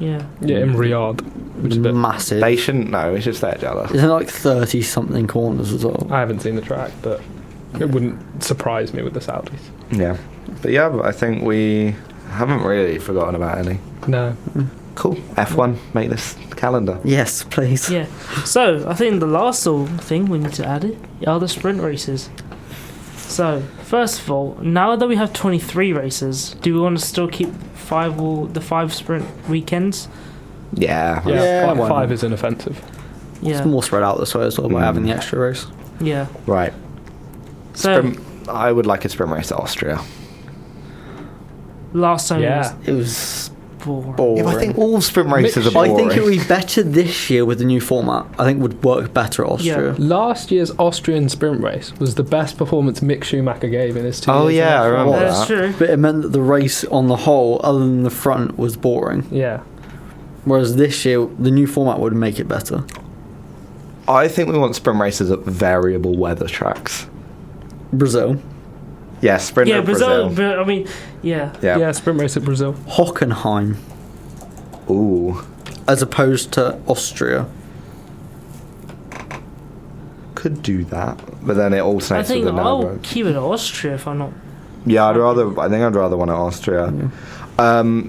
Yeah. Yeah, in Riyadh. Which is a bit... Massive. They shouldn't know. It's just their Jeddah. Isn't it like 30 something corners as well? I haven't seen the track, but it wouldn't surprise me with the Saudis. Yeah, but I think we haven't really forgotten about any. No. Cool. F1, make this calendar. Yes, please. Yeah. So, I think the last little thing we need to add are the sprint races. So, first of all, now that we have 23 races, do we want to still keep the 5 sprint weekends? Yeah. Yeah, why not? 5 is inoffensive. Yeah. It's more spread out this way as well by having the extra race. Yeah. Right. So, I would like a sprint race at Austria. last time Yeah. It was it was boring. boring. Yeah, but I think all sprint races are I I boring. think it would be better this year with the new format. I think it would work better at Austria. Last year's Austrian sprint race was the best performance Mick Schumacher gave in his 2 Oh, years. yeah, in I remember F1. that. That's true. But it meant that the race on the whole, other than the front, was boring. Yeah. Whereas this year, the new format would make it better. I think we want sprint races at variable weather tracks. Brazil, Yeah, sprint Yeah, at Brazil. Brazil. But, I mean, yeah. Yeah. Sprint race at Brazil. Hockenheim, Ooh. as opposed to Austria. Could do that, but then it I alternates with think the I'll Nürburgring. keep it at Austria if I'm not. Yeah, I think I'd rather one at Austria.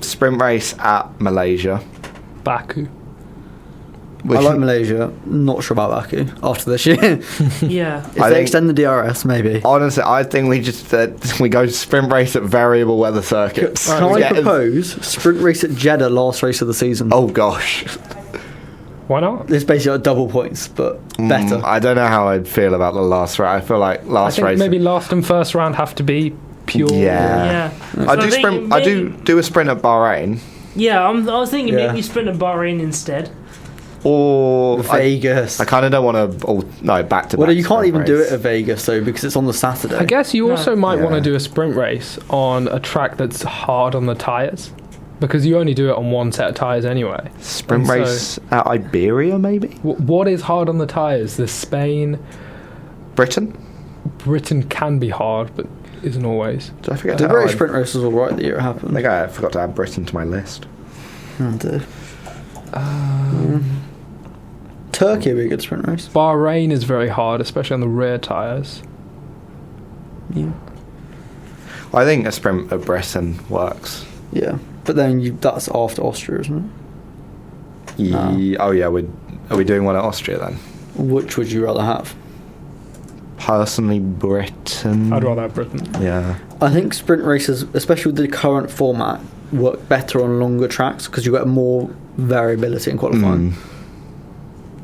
Sprint race at Malaysia. Baku. I like Malaysia. Not sure about Baku after this year. if Yeah. I they think- extend the DRS, maybe. Honestly, I think we go sprint race at variable weather circuits. Can I Yeah, propose sprint race at Jeddah, last race of the season? Oh gosh, Why not? It's basically like double points, but better. I don't know how I'd feel about the last race. I feel like I last think race. maybe last and first round have to be pure. Yeah. Yeah. I So do think sprint. I do a sprint at Bahrain Yeah, I was thinking Yeah. maybe sprint at Bahrain instead. or Vegas. I kind of don't want to. No, back to. Well, back you can't sprint even do race. it at Vegas though because it's on the Saturday. I guess you also might want Yeah. to do a sprint race on a track that's hard on the tyres. Because you only do it on one set of tyres anyway. Sprint And race at Iberia, maybe What is hard on the tyres? There's Spain. Britain. Britain can be hard, but isn't always. Did I forget The to British add? sprint race was alright the year it I happened. think I forgot to add Britain to my list. Oh, dear. Turkey would be a good sprint race. Bahrain is very hard, especially on the rear tyres. Yeah. I think a sprint at Britain works. Yeah. But then that's after Austria, isn't No. Oh yeah, are we doing one at Austria then? it? Which would you rather have? Personally, Britain. I'd rather have Britain. Yeah. I think sprint races, especially with the current format, work better on longer tracks because you get more variability in qualifying.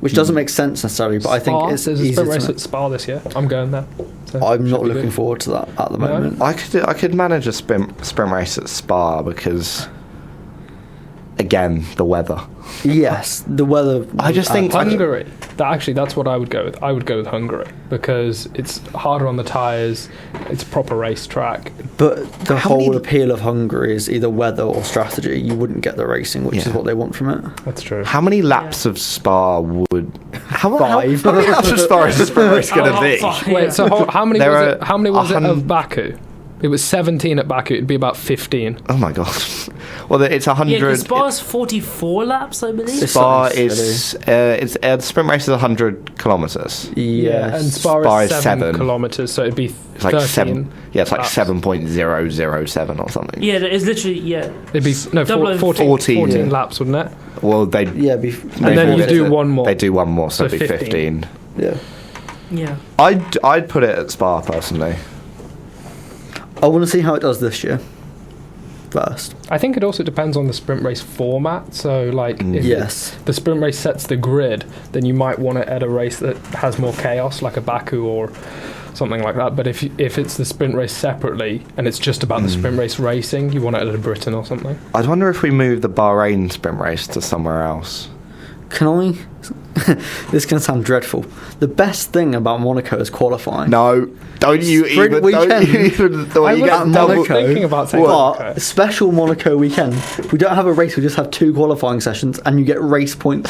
Which doesn't make sense necessarily, but I think Spa, it's there's a easier sprint to race make. at Spa this year. I'm going there. So I'm should not be looking good. forward to that at the No? moment. I could manage a sprint race at Spa because, again, the weather. Yes, the weather. I just think- Hungary. That's what I would go with. I would go with Hungary because it's harder on the tyres. It's a proper race track. But the How whole many- appeal of Hungary is either weather or strategy. You wouldn't get the racing, which is Yeah. what they want from it. That's true. How many laps of Spa would? How Five. many laps of Spa is the sprint race going to be? fuck, Wait, yeah. so how many There was are it? How many was it 100 of Baku? It was 17 at Baku. It'd be about 15. Oh my god. Well, it's Yeah, 100. because Spa's 44 laps, I believe. It's Spa something is the sprint race is 100 kilometers. Yes. and Spa Spa is is 7 7. kilometers, so it'd be It's like 13. 7. Yeah, it's like laps. 7.007 or something. Yeah, it's literally, yeah. It'd be no Double over 14 yeah. laps, wouldn't it? Well, they Yeah, And then you do one more. They do one more, so So it'd be 15. 15. yeah. Yeah. I'd put it at Spa personally. I want to see how it does this year. first. I think it also depends on the sprint race format. So, like, if Yes. the sprint race sets the grid, then you might want to add a race that has more chaos, like a Baku or something like that. But if it's the sprint race separately and it's just about the sprint race racing, you want to add a Britain or something. I'd wonder if we move the Bahrain sprint race to somewhere else. Can I? This can sound dreadful. The best thing about Monaco is qualifying. No, don't you Sprint even. weekend. Don't you even. I You was get double. thinking about saying But Monaco. special Monaco weekend. We don't have a race. We just have 2 qualifying sessions, and you get race points,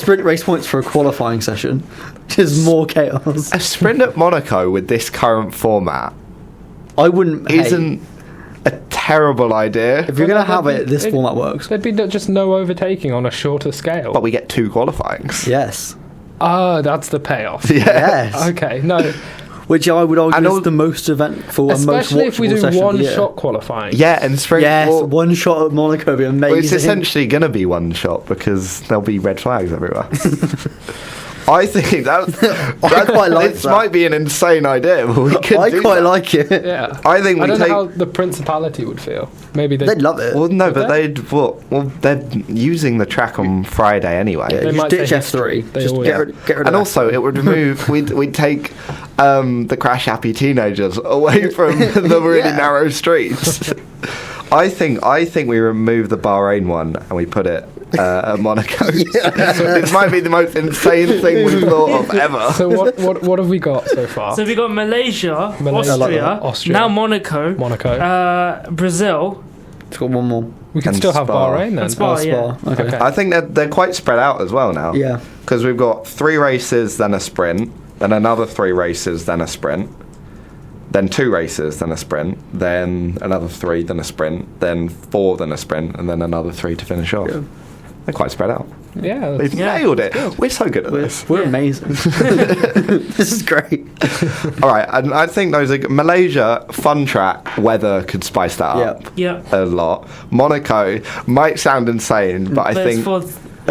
sprint race points for a qualifying session, which is more chaos. A sprint at Monaco with this current format I wouldn't. Hey, isn't a terrible idea. if you're gonna have it, this it- format works. There'd be just no overtaking on a shorter scale. But we get 2 qualifyings. Yes. Ah, that's the payoff. Yeah. Yes. Okay, no. Which I would And argue all- is the most eventful and most Especially if we watchable do session of one the year. shot qualifying. Yeah, and sprint. Yes, well, one shot at Monaco would be well, amazing. it's essentially going to be one shot because there'll be red flags everywhere. I think that quite like this that. might be an insane idea, but we could I do quite that. like it. Yeah. I think I we don't take. know how the Principality would feel. Maybe They'd love it. Well, no, Would but they? they'd what? Well, they're using the track on Friday anyway. Yeah, They just might ditch say F3. They Just always- get rid of And that. also, it would remove. we'd take the crash happy teenagers away from the really Yeah. narrow streets. I think we remove the Bahrain one and we put it at Monaco. This might be the most insane thing we've thought of ever. So what have we got so far? So we got Malaysia, Malaysia. I like Austria, that. Austria. now Monaco, Brazil. It's got one more. we can and still have Spa. Bahrain then. And Spa. Oh, yeah. Spa. Okay. Okay. I think they're quite spread out as well now. Yeah. Because we've got 3 races, then a sprint, then another 3 races, then a sprint, then 2 races, then a sprint, then another 3, then a sprint, then 4, then a sprint, and then another 3 to finish off. Yeah. They're quite spread out. Yeah. We've Yeah. nailed it. We're so good at We're, this. we're Yeah. amazing. This is great. All right, and I think those are Malaysia, fun track, weather could spice that up Yeah. a lot. Monaco might sound insane, but I But think it's for,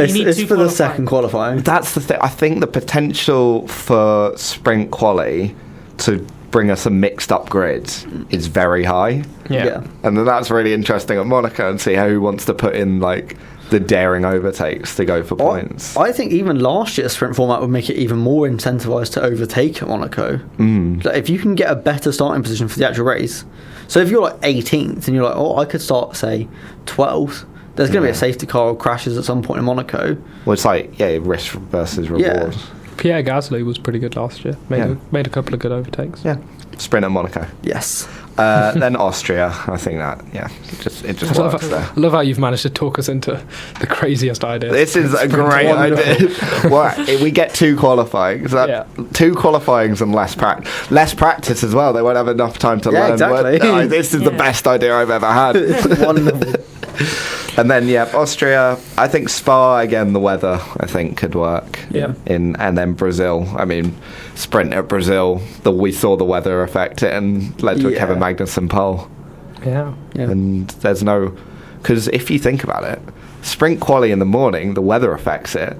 It's, you need it's two for the qualifying. second qualifying. that's the thing. I think the potential for sprint quali to bring us a mixed up grid is very high. Yeah. And then that's really interesting at Monaco and see who wants to put in like the daring overtakes to go for points. I think even last year's sprint format would make it even more incentivized to overtake at Monaco. Like, if you can get a better starting position for the actual race, so if you're like 18th and you're like, oh, I could start say 12th. There's going to be a safety car or crashes at some point in Monaco. Well, it's like risk versus reward. Yeah. Pierre Gasly was pretty good last year. Yeah. Made a couple of good overtakes. Yeah. Sprint at Monaco. Yes. Then Austria. I think that it just works there. I love how you've managed to talk us into the craziest ideas. This is a great idea. Well, if we get 2 qualifying, so Yeah. 2 qualifyings and less practice as well. They won't have enough time to Yeah, learn. exactly. No, this is the Yeah. best idea I've ever had. Wonderful. And then Austria. I think Spa again. The weather I think could work. Yeah. And then Brazil. I mean, sprint at Brazil. We saw the weather affect it and led to a Yeah. Kevin Magnussen pole. Yeah. Yeah. And there's no, because if you think about it, sprint quali in the morning, the weather affects it.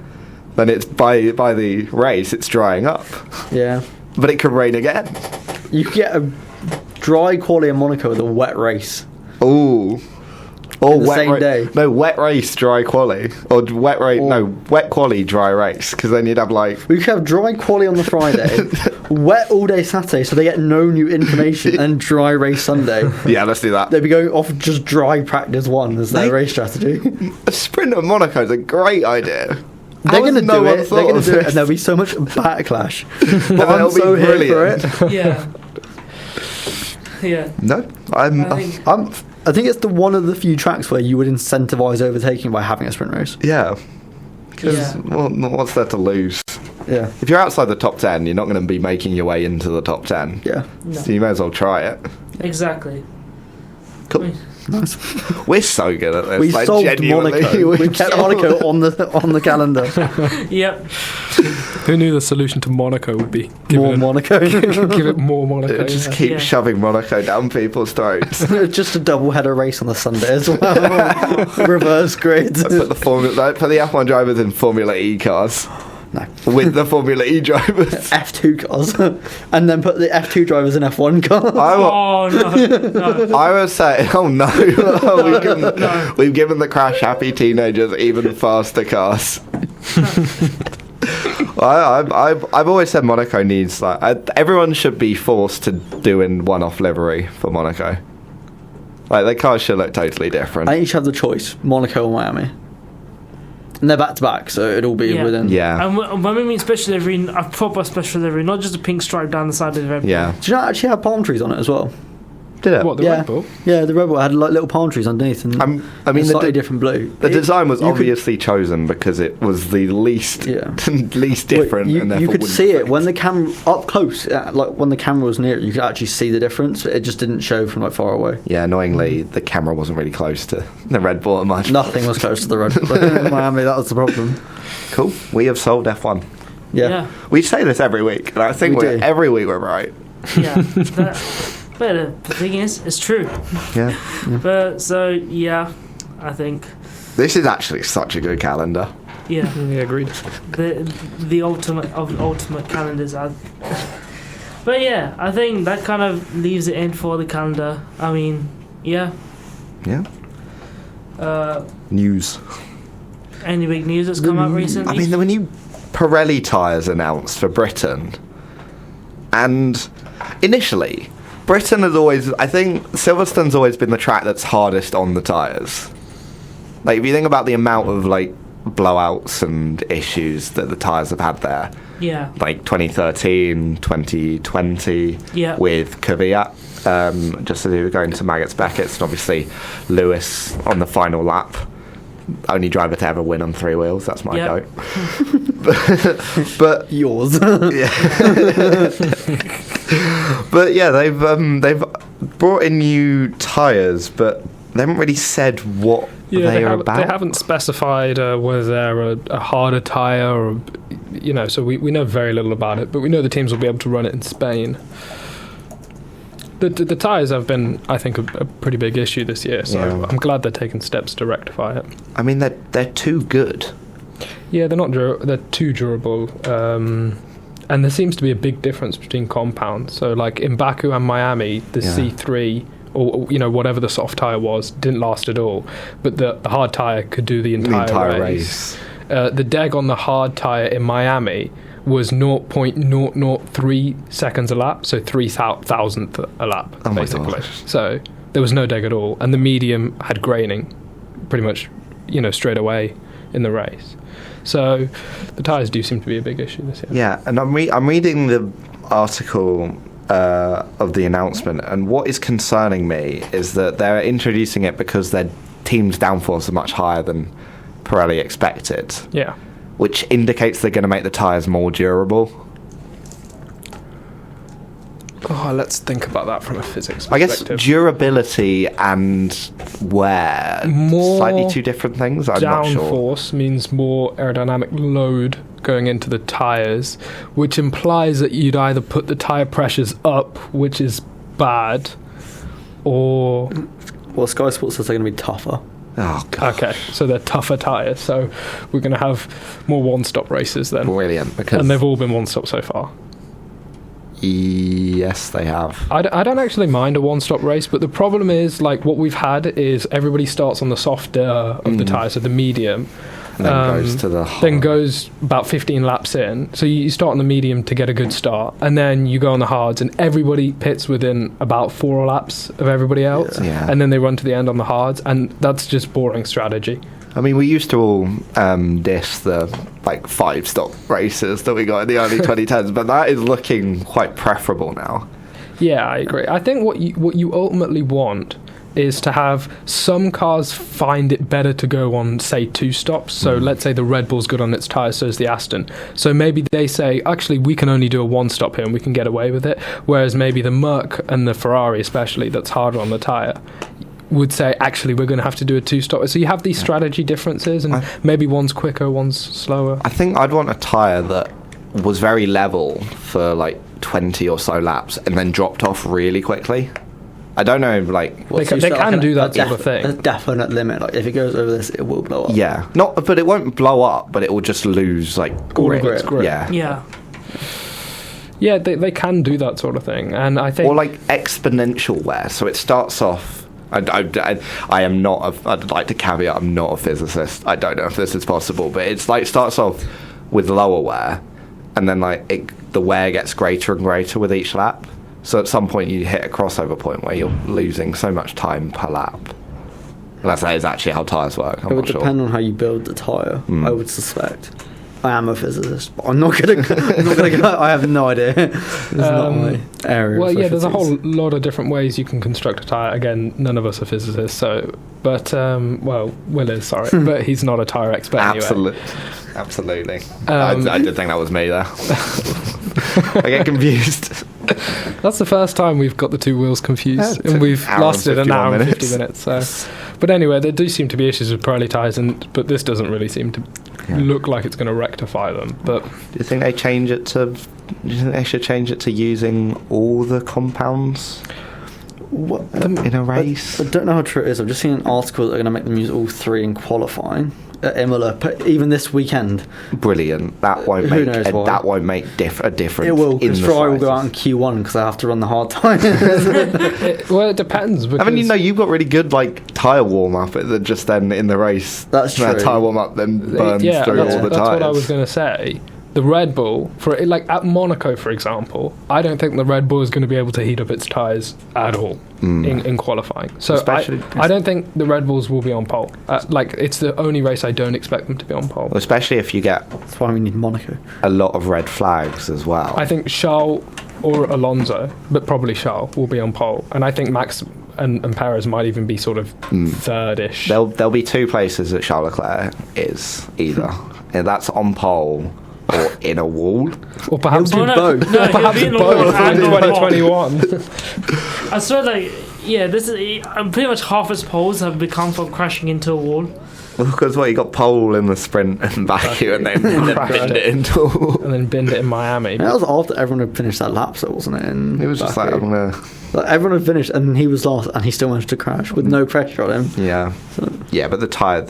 Then it's by the race, it's drying up, Yeah. but it could rain again. You could get a dry quali in Monaco with a wet race. Ooh. Or In the same day. No, wet race, dry quali. Or wet race, no, wet quali, dry race. Because then you'd have like. We could have dry quali on the Friday, wet all day Saturday, so they get no new information, and dry race Sunday. Yeah, let's do that. They'd be going off just dry practice 1 as their race strategy. A sprint at Monaco is a great idea. They're going to no do one it. thought They're going of to do it, this? and there'll be so much backlash. And But I'm it'll be so here brilliant. for it. Yeah. Yeah. No, I think- I think it's one of the few tracks where you would incentivize overtaking by having a sprint race. yeah. Because Yeah. what's there to lose? Yeah. If you're outside the top 10, you're not going to be making your way into the top 10. Yeah. No. So you may as well try it. Exactly. Cool. Nice. We're so good at this. We like, solved genuinely, Monaco. We we've kept solved- Monaco on the calendar. Yep. Who knew the solution to Monaco would be More Monaco. give it more Monaco? Just yeah. keep Yeah. shoving Monaco down people's throats. Just a double header race on the Sunday as well. Reverse grid. Put the F1 drivers in Formula E cars. No. with the Formula E drivers. F2 cars, and then put the F2 drivers in F1 cars. Oh no! I would say, oh no, we've given the crash happy teenagers even faster cars. I've always said Monaco needs everyone should be forced to do in one-off livery for Monaco. Like the cars should look totally different. I think you should have the choice: Monaco or Miami. And they're back to back, so it'll be within. Yeah. And when we mean special livery, a proper special livery, not just a pink stripe down the side of the Red Bull. Yeah. Do you not actually have palm trees on it as well? Did it? What, the Red Bull? Yeah, the Red Bull had like little palm trees underneath, and I mean, slightly different blue. The design was obviously chosen because it was the least least different. You, and you could wouldn't see it affect. when the camera up close, like when the camera was near it, you could actually see the difference. It just didn't show from like far away. Yeah, annoyingly, the camera wasn't really close to the Red Bull much. Nothing was close to the Red Bull in Miami. That was the problem. Cool. We have sold F1. Yeah. We say this every week, and I think We do. every week we're right. Yeah. But the thing is, it's true. Yeah. But so yeah, I think This is actually such a good calendar. yeah, Yeah, agreed. the ultimate of ultimate calendars are. But yeah, I think that kind of leaves it in for the calendar. I mean, yeah. Yeah. News. Any big news that's come out recently? I mean, there were new Pirelli tyres announced for Britain. And initially, Britain has always, I think Silverstone's always been the track that's hardest on the tyres. Like, if you think about the amount of, like, blowouts and issues that the tyres have had there, yeah, like 2013, 2020, yeah, with Kvyat, just as he was going to Maggots Beckett's, and obviously Lewis on the final lap. Only driver to ever win on three wheels. That's my Yep. goat. but Yours. but yeah, they've brought in new tyres, but they haven't really said what they are about. They haven't specified whether they're a harder tyre or, so we know very little about it, but we know the teams will be able to run it in Spain. The tyres have been, I think, a pretty big issue this year, so Yeah. I'm glad they're taking steps to rectify it. I mean, they're too good. Yeah, they're too durable, and there seems to be a big difference between compounds. So, like in Baku and Miami, the C3 or whatever the soft tyre was didn't last at all, but the hard tyre could do the entire race. The deg on the hard tyre in Miami was 0.003 seconds a lap, so 3,000th a lap, Oh my basically. gosh. So there was no deg at all, and the medium had graining pretty much, straight away in the race. So the tyres do seem to be a big issue this year. Yeah, and I'm reading the article of the announcement, and what is concerning me is that they're introducing it because their team's downforce are much higher than Pirelli expected. Yeah. Which indicates they're going to make the tyres more durable. Oh, let's think about that from a physics I guess perspective. durability and wear, More slightly two different things. I'm not sure. Downforce means more aerodynamic load going into the tyres, which implies that you'd either put the tyre pressures up, which is bad, or... Well, Sky Sports says they're going to be tougher. Oh, God. Okay, so they're tougher tyres, so we're going to have more one-stop races then. Brilliant. Because And they've all been one-stop so far. yes, they have. I don't actually mind a one-stop race, but the problem is, like, what we've had is everybody starts on the softer of the tyre, so the medium, And then goes to the hard. then goes about 15 laps in. So you start on the medium to get a good start, and then you go on the hards, and everybody pits within about 4 laps of everybody else, Yeah. and then they run to the end on the hards, and that's just boring strategy. I mean, we used to all diss the 5-stop races that we got in the early 2010s, but that is looking quite preferable now. Yeah, I agree. I think what you ultimately want is to have some cars find it better to go on, say, 2 stops. So let's say the Red Bull's good on its tyres, so is the Aston. So maybe they say, actually, we can only do a 1 stop here and we can get away with it. Whereas maybe the Merc and the Ferrari, especially, that's harder on the tyre, would say, actually, we're going to have to do a 2 stop. So you have these strategy differences, and maybe one's quicker, one's slower. I think I'd want a tyre that was very level for 20 or so laps and then dropped off really quickly. I don't know, like... They can do that sort of thing. A definite limit. Like, if it goes over this, it will blow up. Yeah. But it won't blow up, but it will just lose, like... All the grip. grip. Yeah. Yeah. Yeah, they can do that sort of thing. And I think... Or, like, exponential wear. So it starts off... I am not I'd like to caveat, I'm not a physicist. I don't know if this is possible, but it's like starts off with lower wear, and then like the wear gets greater and greater with each lap. So at some point you hit a crossover point where you're losing so much time per lap. Unless that is actually how tyres work. It would depend on how you build the tyre, I would suspect. I am a physicist, but I'm not gonna go. I have no idea. It's not my area. Well, yeah, there's a whole expertise. lot of different ways you can construct a tyre. Again, none of us are physicists, but Will is, sorry, but he's not a tyre expert anyway. Absolutely. I did think that was me there. I get confused. That's the first time we've got the two Wills confused, Yeah, and we've hour and lasted an 51 hour and minutes. 50 minutes. So. But anyway, there do seem to be issues with Pirelli tyres, but this doesn't really seem to look like it's going to rectify them. But Do you think they change it to? Do you think they should change it to using all the compounds in a race? I don't know how true it is. I've just seen an article that they're going to make them use all three in qualifying at Imola, but even this weekend. Brilliant. That won't Who make knows why? that won't make a difference. It will, in because the Ferrari will go out slightest. in Q1 because they have to run the hard time. it depends. Because I mean, you've got really good like tyre warm up that just then in the race. That's true. That tyre warm up then burns through that's all the what I was tyres. going to say. The Red Bull, like at Monaco, for example, I don't think the Red Bull is going to be able to heat up its tyres at all in qualifying. So I don't think the Red Bulls will be on pole. It's the only race I don't expect them to be on pole. Especially if you get That's why we need Monaco. a lot of red flags as well. I think Charles or Alonso, but probably Charles, will be on pole. And I think Max and Perez might even be sort of third-ish. There'll be two places that Charles Leclerc is either, and that's on pole or in a wall. Or perhaps He'll do both. No, perhaps he'll be in both the in wall and on pole. 2021. I swear, like, yeah, this is pretty much half his poles have become from crashing into a wall. Well, because you got pole in the sprint and Baku, and then binned it into a wall. And then binned it in Miami. And that was after everyone had finished that lap, so wasn't it? And It was just like, I'm gonna. everyone had finished, and he was last, and he still managed to crash with no pressure on him. Yeah. Yeah, but the tyres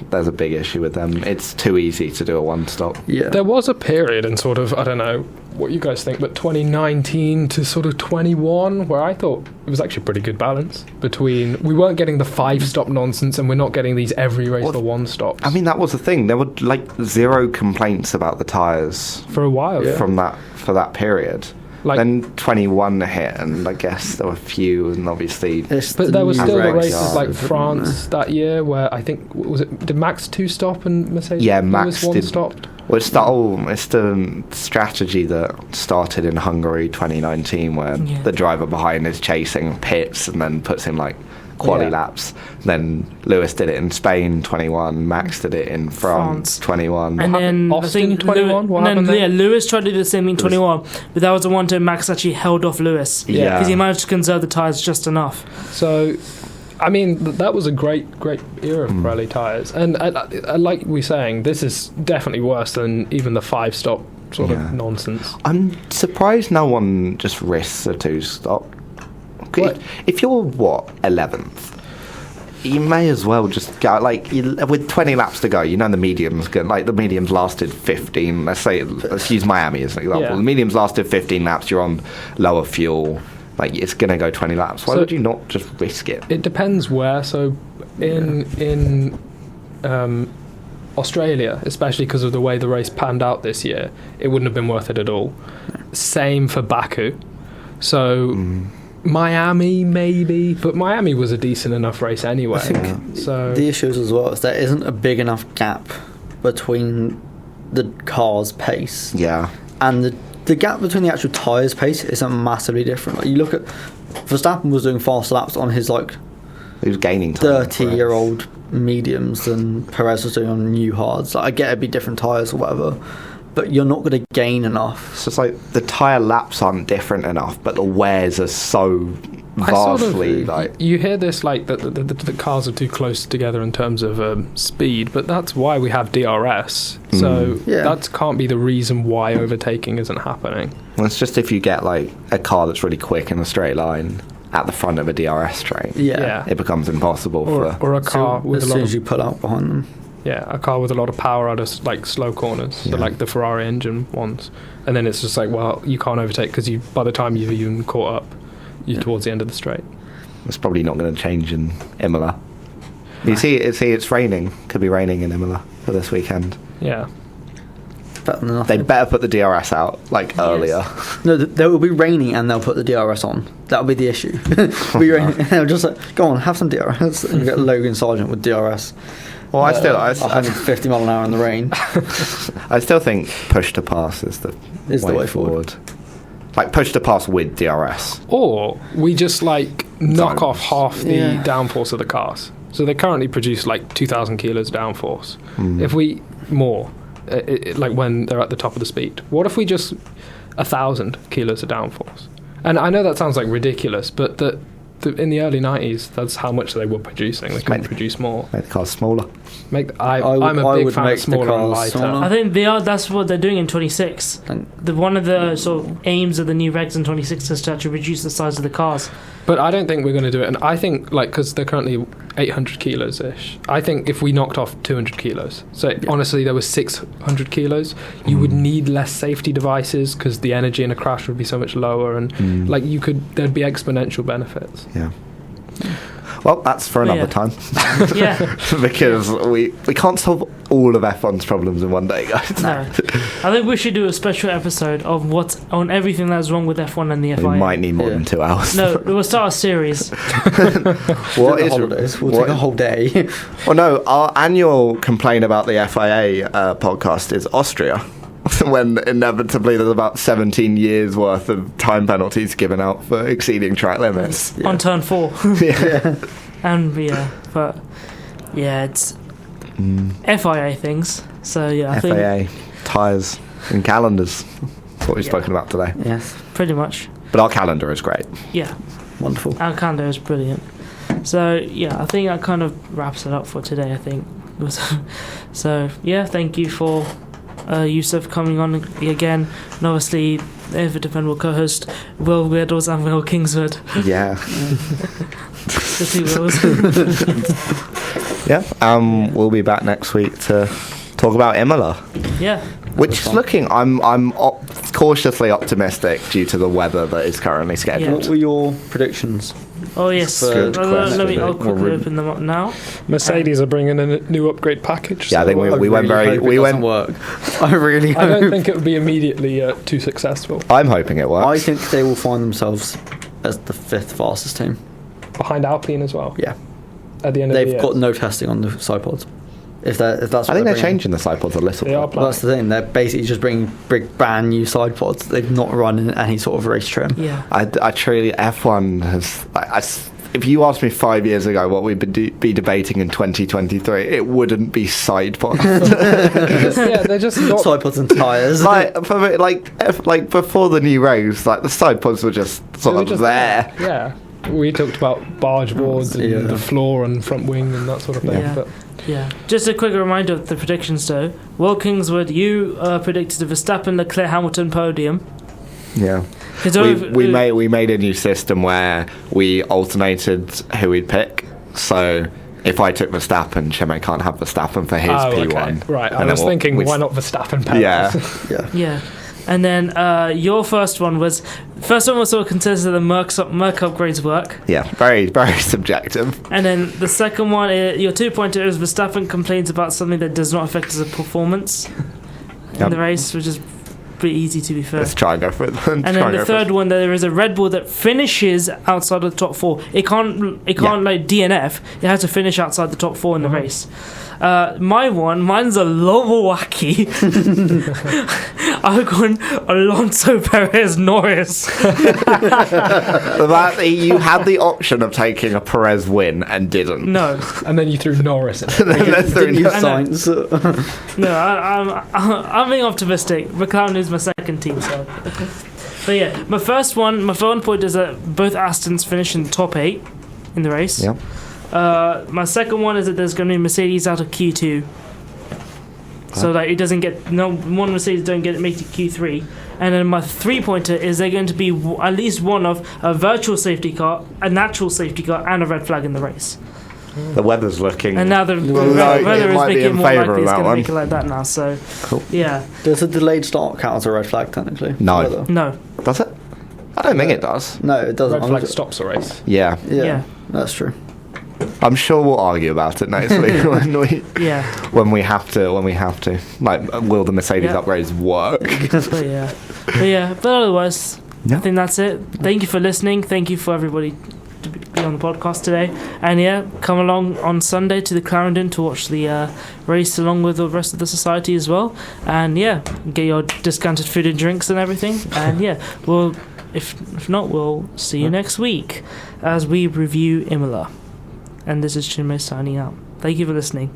there's a big issue with them. It's too easy to do a one stop. Yeah, There was a period in sort of, I don't know what you guys think, but 2019 to sort of 21, where I thought it was actually pretty good balance between, we weren't getting the 5-stop nonsense and we're not getting these every race for 1-stops. I mean, that was the thing. There were like zero complaints about the tyres For a while, for that period. Like- Then 21 hit, and I guess there were a few, and obviously But there were new still the regs races like are, France that year where I think, did Max 2-stop and Mercedes Max Lewis did. 1-stopped? Well, it's the strategy that started in Hungary 2019, where the driver behind is chasing pits and then puts in like quali laps. Then Lewis did it in Spain 21, Max did it in France 21. And then Austin I think 21? What happened there? Lewis tried to do the same in 21, but that was the one time Max actually held off Lewis. Yeah. Because he managed to conserve the tyres just enough. So, I mean, that was a great era of Pirelli tyres. And like we were saying, this is definitely worse than even the 5-stop sort of nonsense. I'm surprised no one just risks a 2-stop. What? If you're 11th, you may as well just go with 20 laps to go. You know the medium's good. Like the medium's lasted 15. Let's use Miami as an example. Yeah. The medium's lasted 15 laps. You're on lower fuel. Like it's gonna go 20 laps. Why would you not just risk it? It depends where. So in Australia, especially because of the way the race panned out this year, it wouldn't have been worth it at all. Same for Baku. So Miami maybe, but Miami was a decent enough race anyway. So the issues as well is there isn't a big enough gap between the car's pace and the gap between the actual tyres pace isn't massively different. Like you look at Verstappen was doing fast laps on his He was gaining time. 30-year-old mediums than Perez was doing on new hards. Like I get it'd be different tyres or whatever, but you're not going to gain enough. So it's like the tyre laps aren't different enough, but the wears are so vastly you hear this like that the cars are too close together in terms of speed, but that's why we have DRS. So that can't be the reason why overtaking isn't happening. Well, it's just if you get like a car that's really quick in a straight line, at the front of a DRS train, Yeah. it becomes impossible Or a car with as a lot soon of as you pull out behind them. a car with a lot of power out of like slow corners, so Yeah. like the Ferrari engine ones, and then it's just like, well, you can't overtake because you by the time you've even caught up, you're towards the end of the straight. It's probably not going to change in Imola. You see, it's raining. Could be raining in Imola for this weekend. Yeah, Better than They nothing. better put the DRS out earlier. No, they will be raining and they'll put the DRS on. That'll be the issue. It'll be raining. They'll just like, go on, have some DRS. And you get Logan Sargent with DRS. Well, I 150 mile an hour in the rain. I still think push to pass is the way forward. Like push to pass with DRS. or we just like knock Zones. off half the Yeah. downforce of the cars. So they currently produce like 2,000 kilos downforce. Mm. If we more, like when they're at the top of the speed, what if we just 1,000 kilos of downforce? And I know that sounds like ridiculous, but in the early 90s, that's how much they were producing. They couldn't produce more. Make the cars smaller. I'm a big would fan make of the smaller and cars lighter. smaller. I think that's what they're doing in 26. One of the sort of aims of the new regs in 26 is to actually reduce the size of the cars. But I don't think we're going to do it. And I think, like, because they're currently 800 kilos ish, I think if we knocked off 200 kilos, so honestly, there was 600 kilos, you would need less safety devices because the energy in a crash would be so much lower. And, like, there'd be exponential benefits. Yeah. Well, that's for another time. Yeah. Because we can't solve all of F1's problems in one day, guys. No. I think we should do a special episode of what's on everything that's wrong with F1 and the FIA. We might need more than 2 hours. No, we'll start a series. What is holidays? We'll take a whole day. Well, no, our annual complaint about the FIA podcast is Austria. When inevitably there's about 17 years worth of time penalties given out for exceeding track limits. On turn 4. Yeah. But it's FIA things. So I think FIA, tyres and calendars. That's what we've spoken about today. Yes. pretty much. But our calendar is great. Yeah, Wonderful. our calendar is brilliant. So I think that kind of wraps it up for today. I think. So thank you for Yusuf coming on again, and obviously ever dependable co-host Will Biddles and Will Kingswood. Yeah. The two Wills. Yeah. We'll be back next week to talk about Imola. Yeah. Which is looking, I'm cautiously optimistic due to the weather that is currently scheduled. What were your predictions? Oh yes. Good question. I'll quickly open them up now. Mercedes are bringing in a new upgrade package. Yeah, I think we went very. We went. Work. I really hope. I don't think it would be immediately too successful. I'm hoping it works. I think they will find themselves as the 5th fastest team. Behind Alpine as well. Yeah. At the end of the They've year. got no testing on the side pods. If that's what I think they're bringing. changing the side pods a little They bit. are Well, that's the thing. They're basically just bringing brand new side pods. They've not run in any sort of race trim. Yeah. I truly, F1 has. If you asked me 5 years ago what we'd be debating in 2023, it wouldn't be side pods. they're just not. Side pods and tyres. like before the new race, like the side pods were just sort of there. Yeah. We talked about barge boards and the floor and front wing and that sort of thing. Yeah. But Yeah. Just a quick reminder of the predictions though. Will Kingswood, you predicted a Verstappen, Leclerc, Hamilton podium. Yeah. We made a new system where we alternated who we'd pick. So if I took Verstappen, Chinmay can't have Verstappen for his P1. Okay. Right. I And was then thinking, why not Verstappen? Perez? Yeah. Yeah. And then your first one was sort of considered the Merc upgrades work. Yeah, very, very subjective. And then the second one, your 2-pointer is Verstappen complains about something that does not affect his performance in the race, which is pretty easy to be fair. Let's try and go for it. And then the third one, there is a Red Bull that finishes outside of the top 4. It can't like DNF. It has to finish outside the top 4 in the race. Mine's a little wacky. I've gone Alonso, Perez, Norris. You had the option of taking a Perez win and didn't. No, And then you threw Norris in. Didn't use science. no, I'm being optimistic. McLaren is my second team, so. But my first one point is that both Astons finish in the top 8 in the race. Yeah. My second one is that there's going to be Mercedes out of Q2. So like it doesn't get one Mercedes don't get make it Q3, and then my 3-pointer is they're going to be at least one of a virtual safety car, a natural safety car, and a red flag in the race. The weather's looking. And now the like weather it is might be making it in more favour likely of it's that going to one. make it like that now. So Cool. yeah, Does a delayed start count as a red flag technically? No. Weather? no, Does it? I don't think it does. No, it doesn't. Red flag stops a race. Yeah. Yeah, that's true. I'm sure we'll argue about it next week yeah, when we have to. Like, will the Mercedes Yeah. upgrades work? but otherwise, Yeah. I think that's it. Thank you for listening. Thank you for everybody to be on the podcast today. And yeah, come along on Sunday to the Clarendon to watch the race along with the rest of the society as well. And yeah, get your discounted food and drinks and everything. And yeah, we'll if not, we'll see you next week as we review Imola. And this is Chinmay signing out. Thank you for listening.